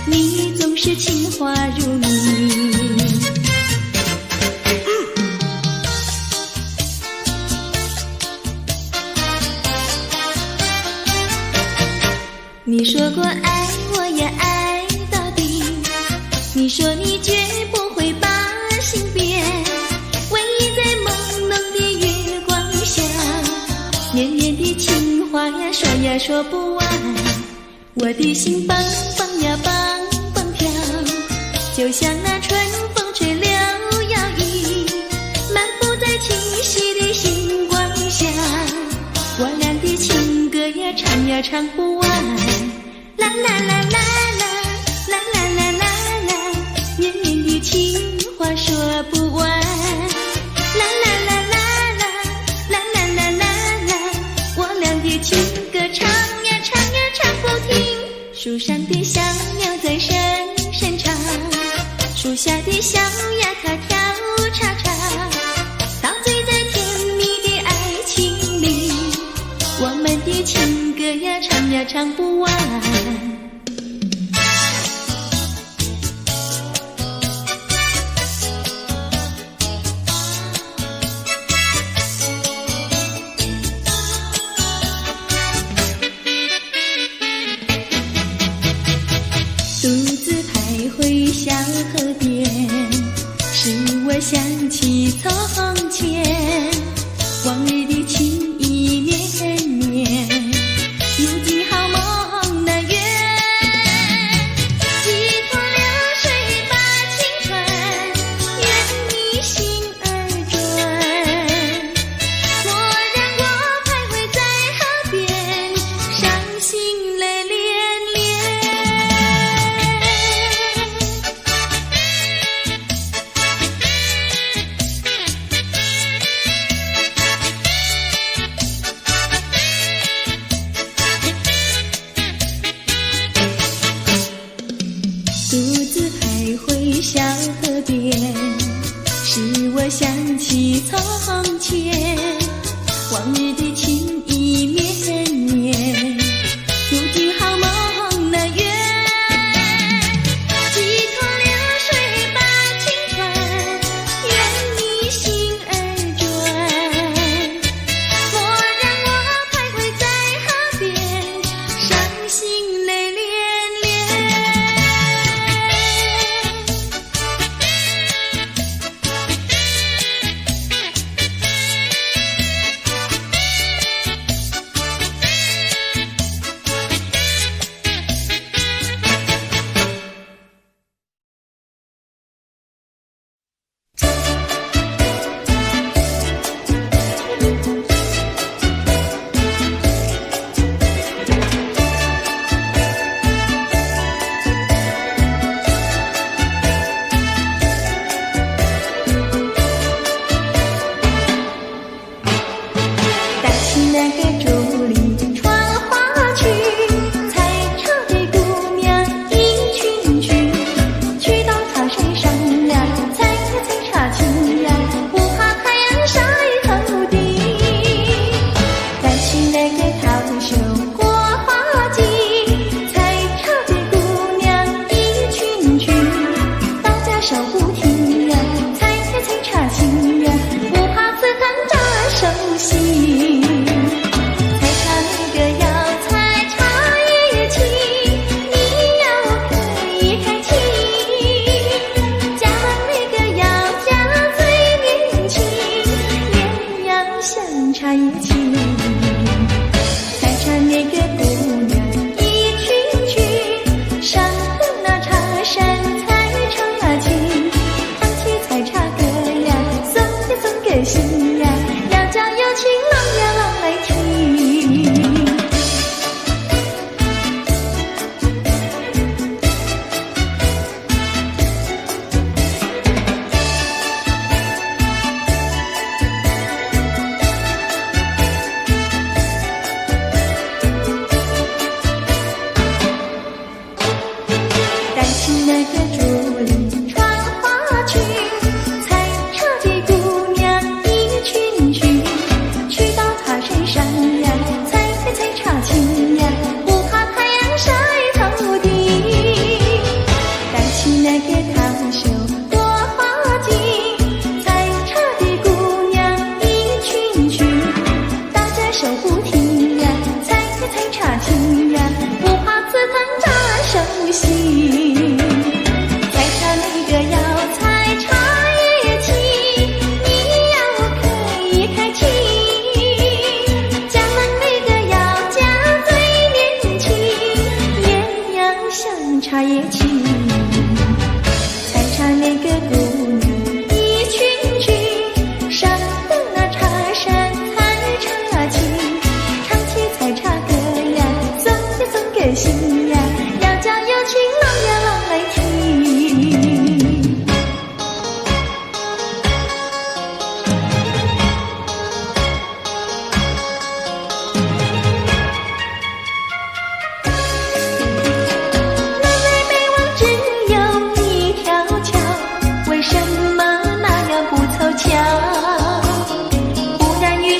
你总是情话如你。你说过爱我也爱到底，你说你绝不会把心变，唯一在朦胧的月光下，绵绵的情话呀说呀说不完，我的心蹦蹦呀蹦蹦跳，就像那春风吹柳摇曳，漫步在清晰的星光下，我俩的情歌呀唱呀唱不完，啦啦啦啦啦啦啦啦啦啦，绵绵的情话说不完，啦啦啦啦啦啦啦啦啦啦，我俩的情歌唱呀唱呀唱不停。树上的小鸟在声声唱，树下的小鸭它跳叉叉，陶醉在甜蜜的爱情里，我们的情歌呀唱呀唱不完。独自徘徊小河边，使我想起从前，往日的情意绵绵，如今好梦难圆。几托流水把情传，愿你心儿转。莫让我徘徊在河边，伤心泪涟涟。独自徘徊小河边，使我想起从前，往日的情意绵绵，如今好梦难圆。几托流水把情传，愿你心儿转。莫让我徘徊在河边，伤心泪涟涟。带起那个竹林穿花去，采茶的姑娘一群群，去到茶水上呀，采茶青呀，不怕太阳晒头顶。带起那个桃树过花季，采茶的姑娘一群群，大家手不停呀，采茶青呀，不怕刺探着手心。采茶那个要采茶叶青，你要开开心。嫁完那个要嫁最年轻，鸳鸯香茶叶青。采茶那个姑娘一群群，上了那茶山采茶青，唱起采茶歌呀，送给心呀，要叫有情郎呀郎来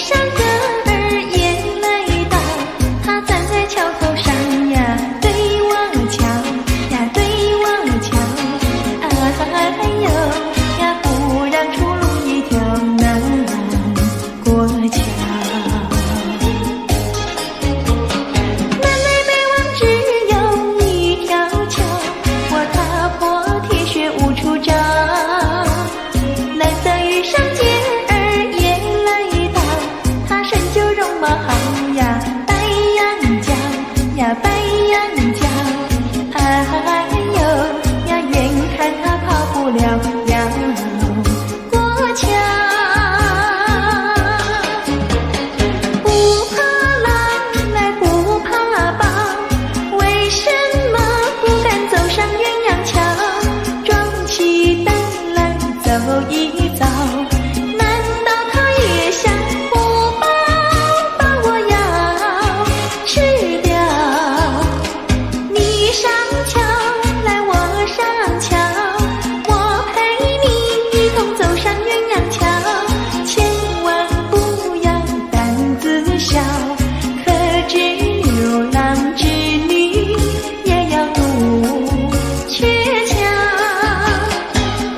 上歌儿也来到，他站在桥头上呀，对我瞧呀，对我瞧，哎呦呀，不让出路一条难过桥。南来北往只有一条桥，我踏破铁鞋无处找。难得遇上姐儿也来到，她身就容貌好呀，白羊角呀，白羊角，哎呦呀，眼看她跑不了要过桥。不怕狼来不怕豹，为什么不敢走上鸳鸯桥？壮起胆来走一遭，难道他也想不饱把我要吃掉？你上桥来我上桥，我陪你一同走上鸳鸯桥，千万不要胆子小，可知牛郎织女也要渡鹊桥。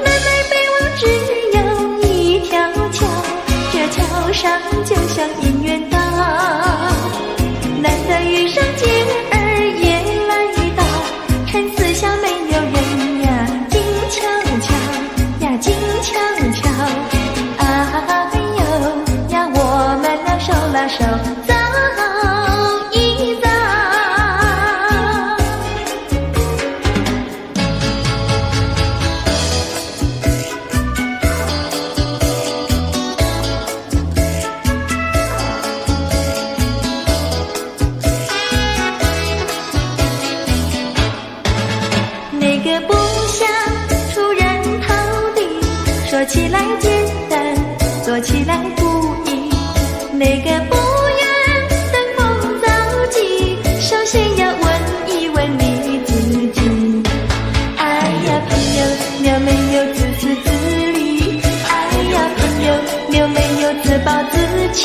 南来北往只有一条桥，这桥上就像姻缘道。难得遇上姐儿也来到，趁四下没有人呀，静悄悄呀，静悄悄，哎呦呀，我们俩手拉手走一遭。那个不想出人头地，说起来简单，做起来不易。那个不愿登峰造极，首先要问一问你自己。哎呀朋友，你有没有自私自利？哎呀朋友，你有没有自暴自弃？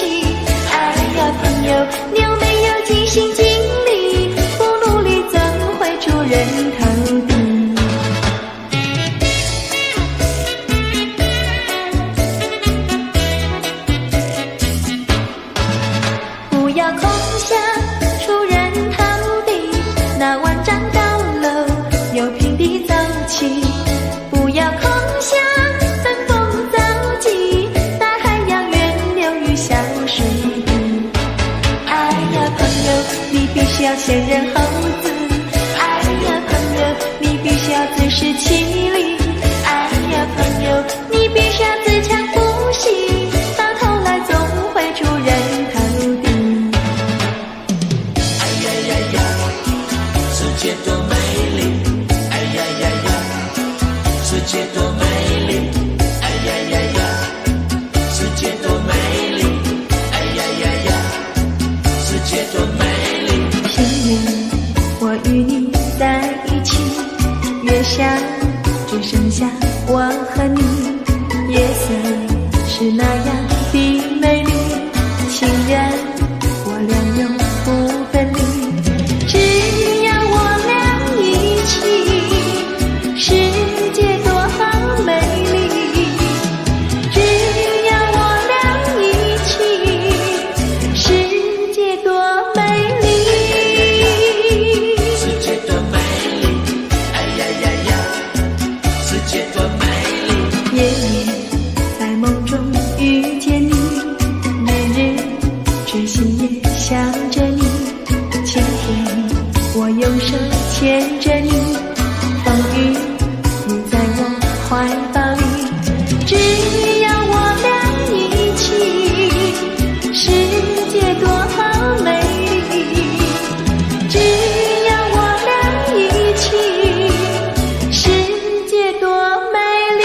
哎呀朋友，你有没有尽心尽力？不努力怎会出人头地？不要空想出人头地，那万丈高楼有平地走起。不要空想登峰造极，大海洋源流于小水底。哎呀朋友，你必须要先人后子。哎呀朋友，你必须要自食其力。哎呀朋友，你必须要自强不息，到头来总会出人头地。哎呀呀呀，世界多美丽！哎呀呀呀，世界多美丽！哎呀呀呀，世界多美丽！哎呀呀呀，世界多美丽！幸运我与你在一起，月下只剩下我和你，夜色是那样的美丽，情人我俩永不分离。只要我俩一起，世界多美丽。只要我俩一起，世界多美丽。世界多美丽！哎呀呀呀，世界多美丽！夜夜在梦中遇见你，日日痴心也想着你。晴天我用手牵着你，风雨你在我怀抱里。只要我俩一起，世界多美丽。只要我俩一起，世界多美丽。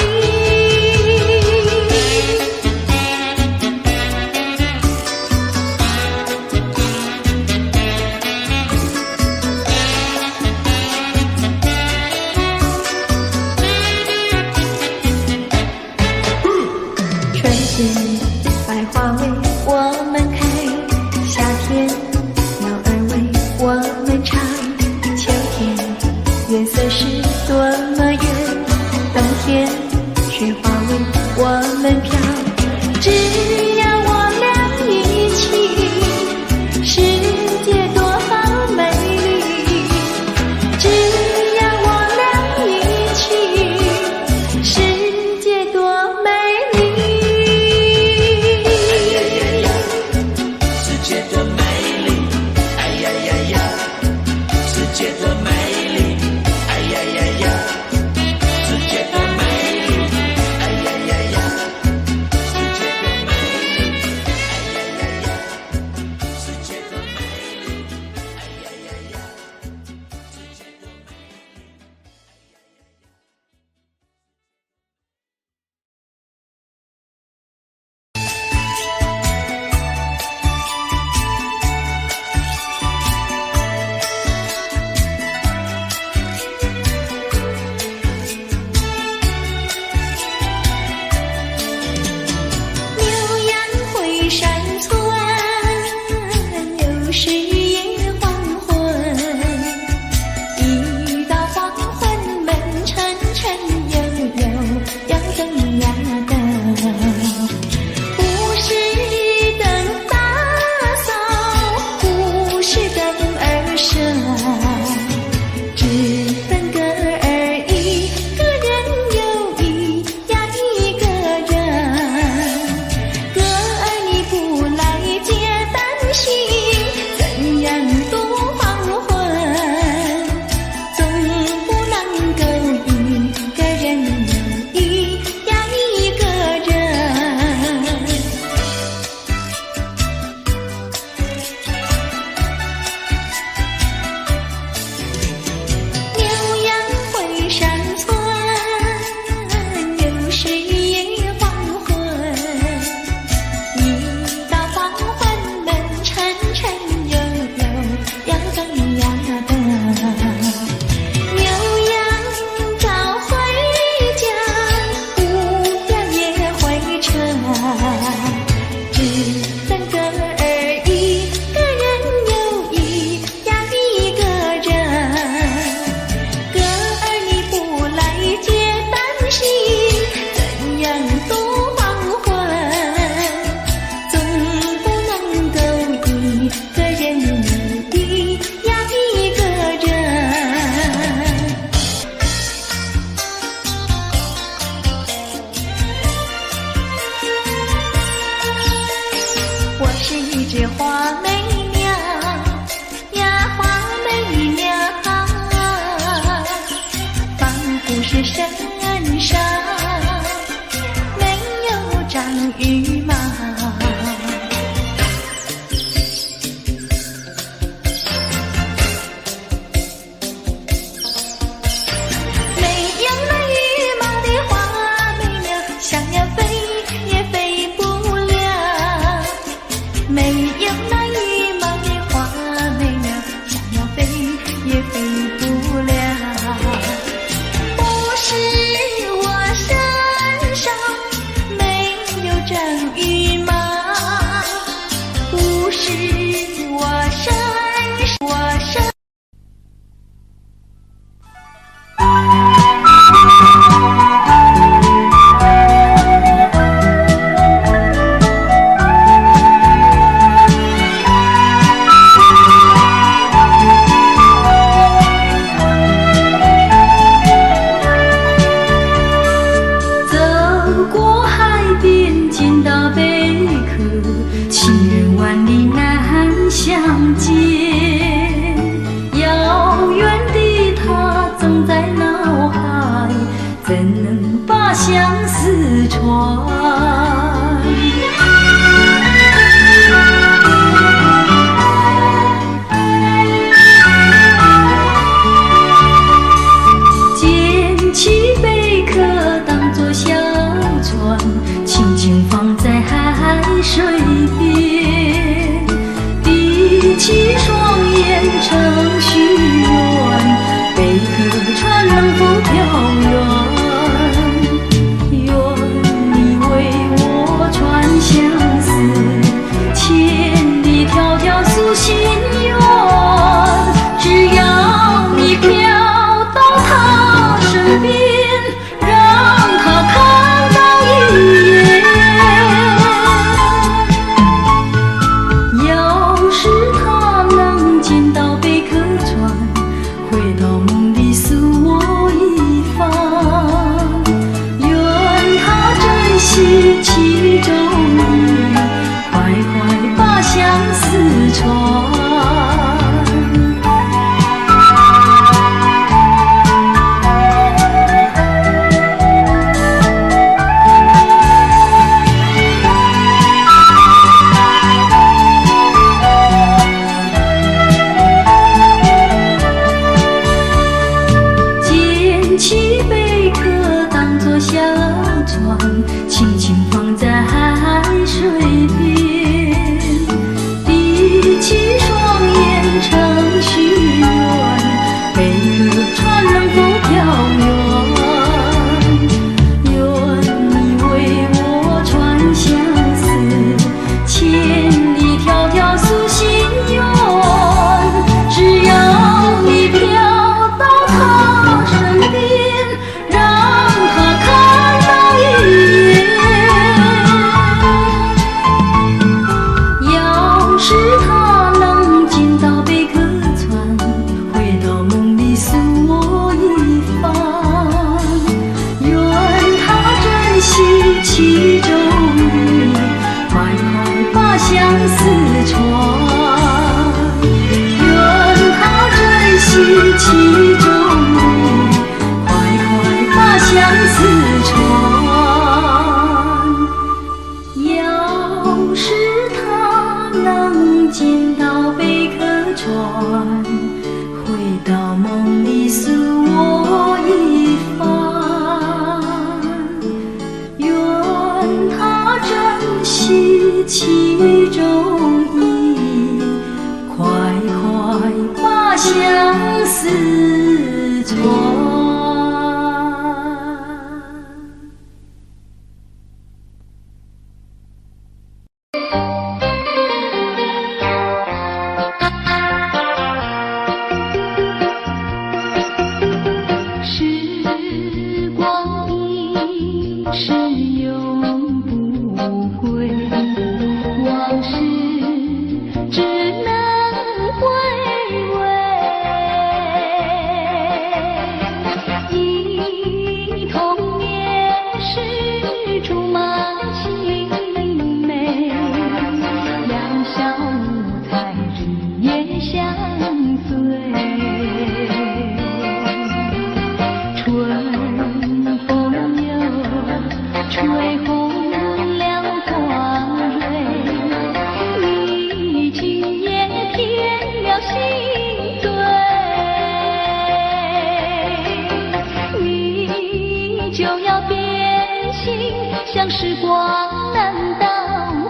像时光难倒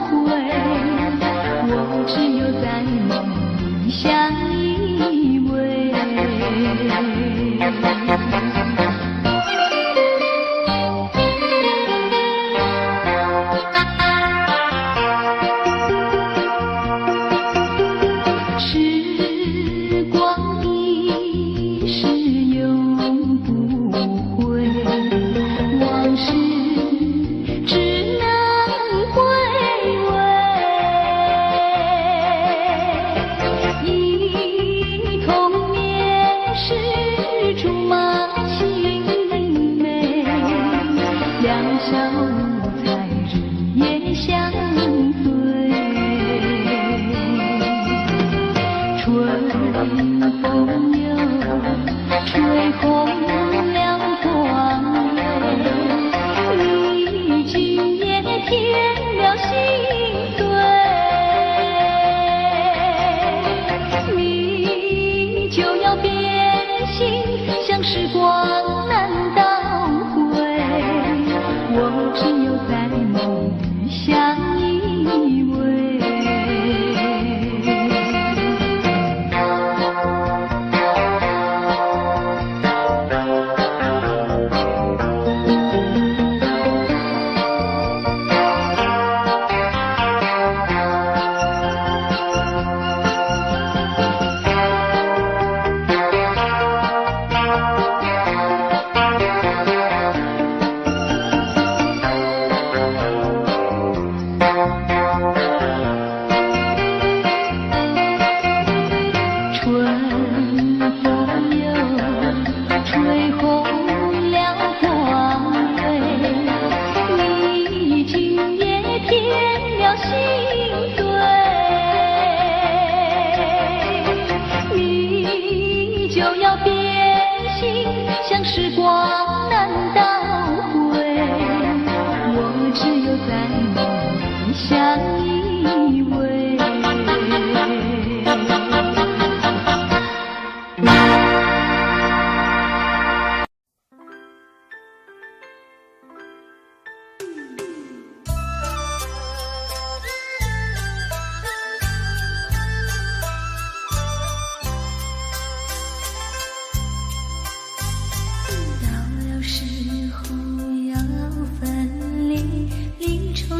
回，我相依偎。时光一逝永不回，往事只能回味。忆童年时竹马青梅，两小无猜日夜相对。春风又吹红了光蕊，你今夜添了心碎，你就要变心，像时光难倒回，我只有在梦里相依偎。像时光难倒回，我只有在梦里相依偎。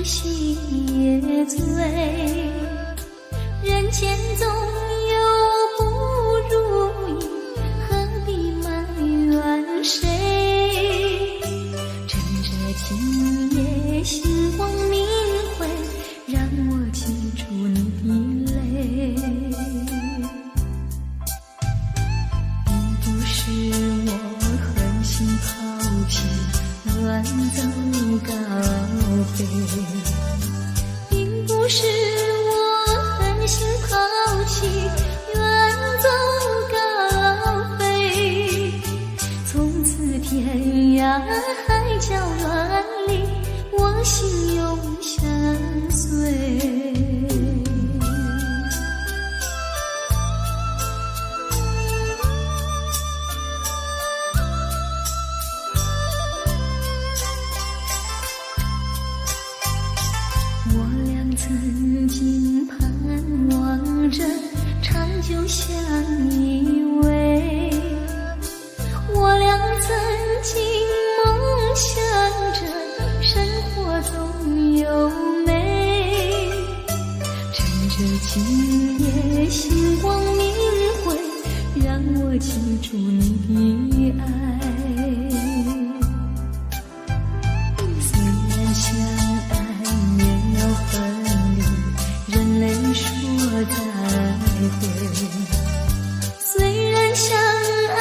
心也醉，人间总有不如意，何必埋怨谁？趁着今夜星光明辉，让我记住你的泪。并不是我狠心抛弃，乱走高飞，并不是我狠心抛弃，远走高飞。从此天涯海角万里，我心永相随。曾经盼望着长久相依偎，我俩曾经梦想着生活总有美。趁着今夜星光明辉，让我记住你的爱。虽然相爱也要分离，人类说再会。虽然相爱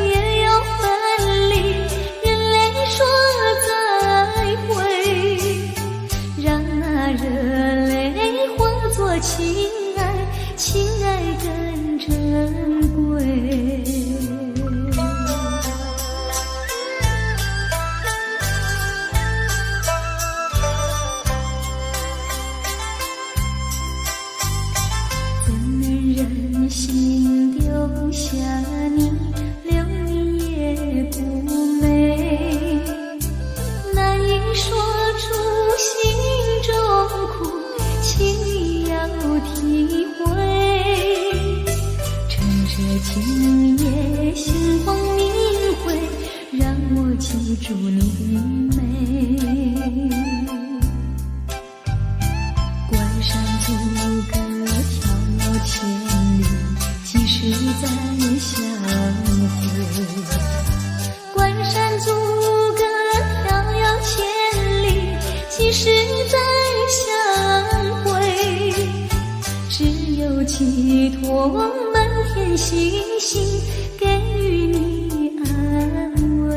也要分离，人类说再会。让那热泪化作情爱，情爱更珍贵。任心丢下你，留你也不美，难以说出心中苦，情要体会。千里，几时再相会？关山阻隔迢迢千里，几时再相会？只有寄托满天星星，给予你安慰。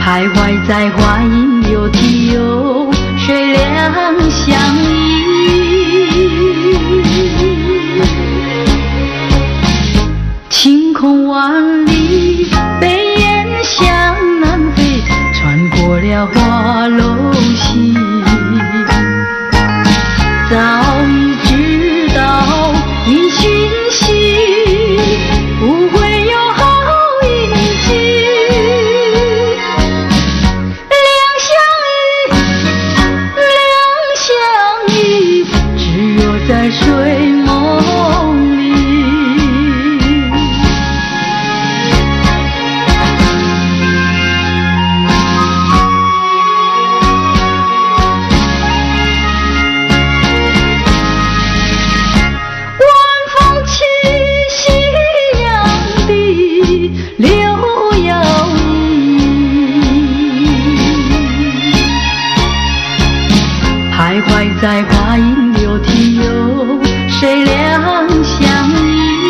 徘徊在花影柳堤有水两相依，晴空万里，北雁向南飞，穿过了花楼溪。早已知道因讯息，不会有好运气。在睡梦里，晚风起，夕阳低，柳摇曳，徘徊在花影柳堤有谁两相依，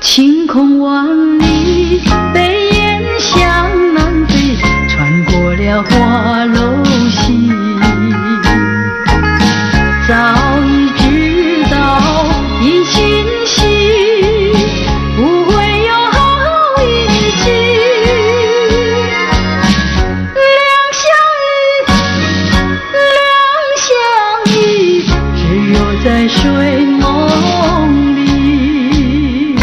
晴空万里，北雁向南飞，穿过了花楼溪。早已知道因讯息，不会有好运气。在睡梦里，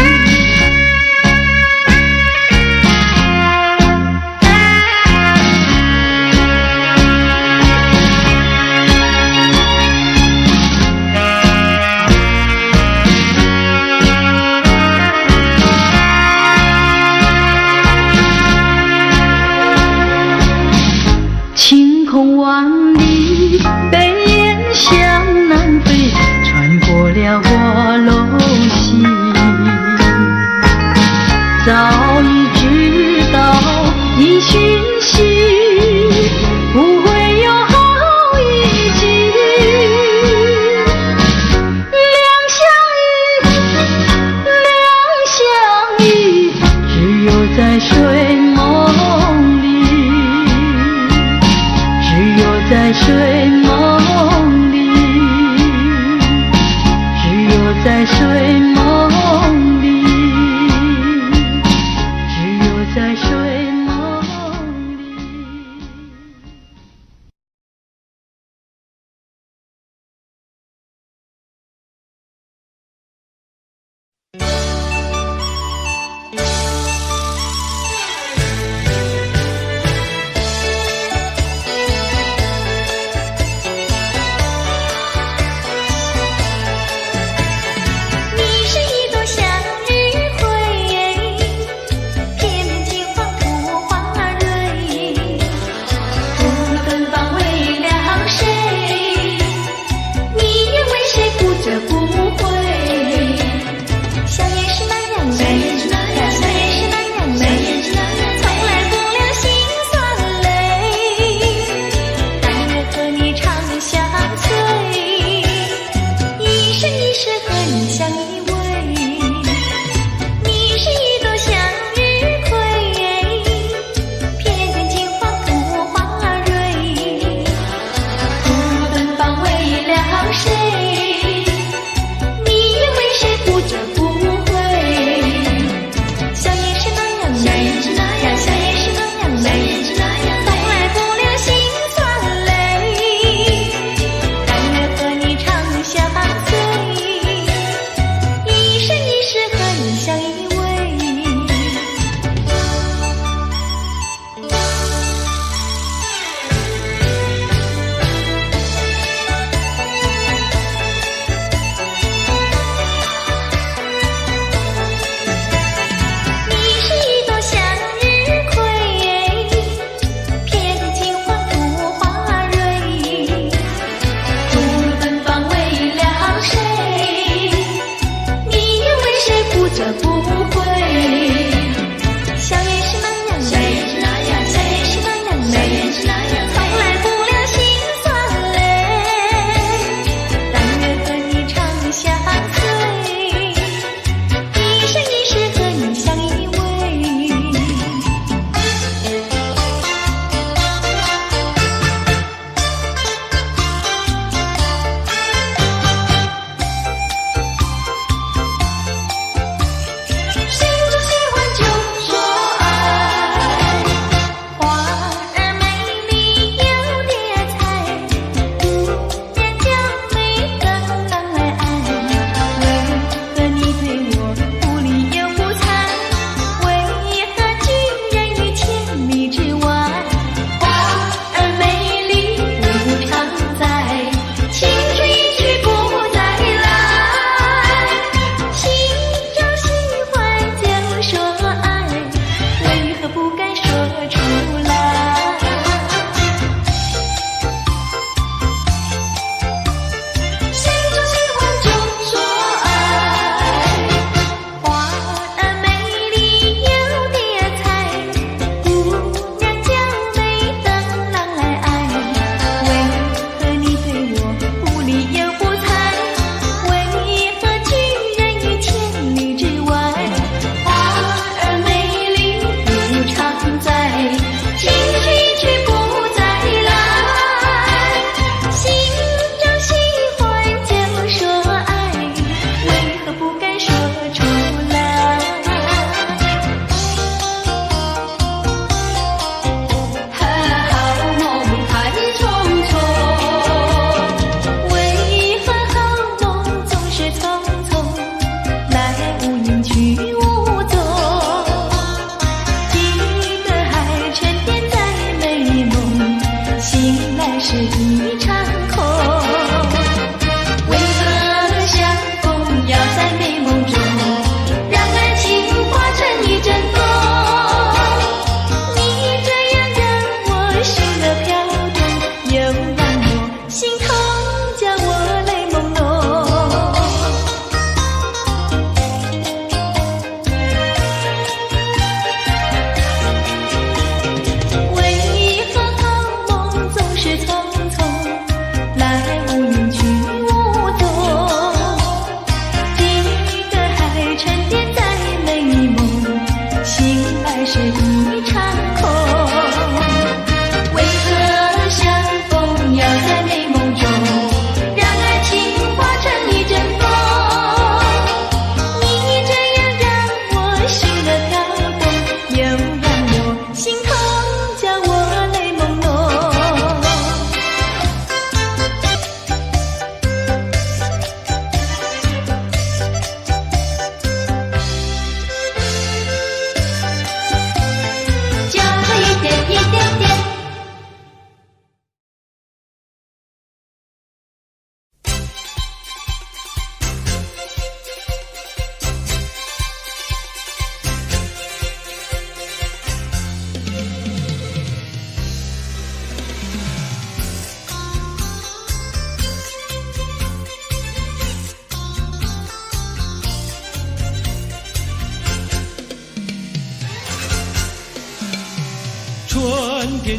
晴空万里，北雁向南飞，穿过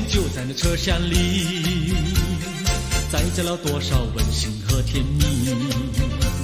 就在那车厢里，载着了多少温馨和甜蜜。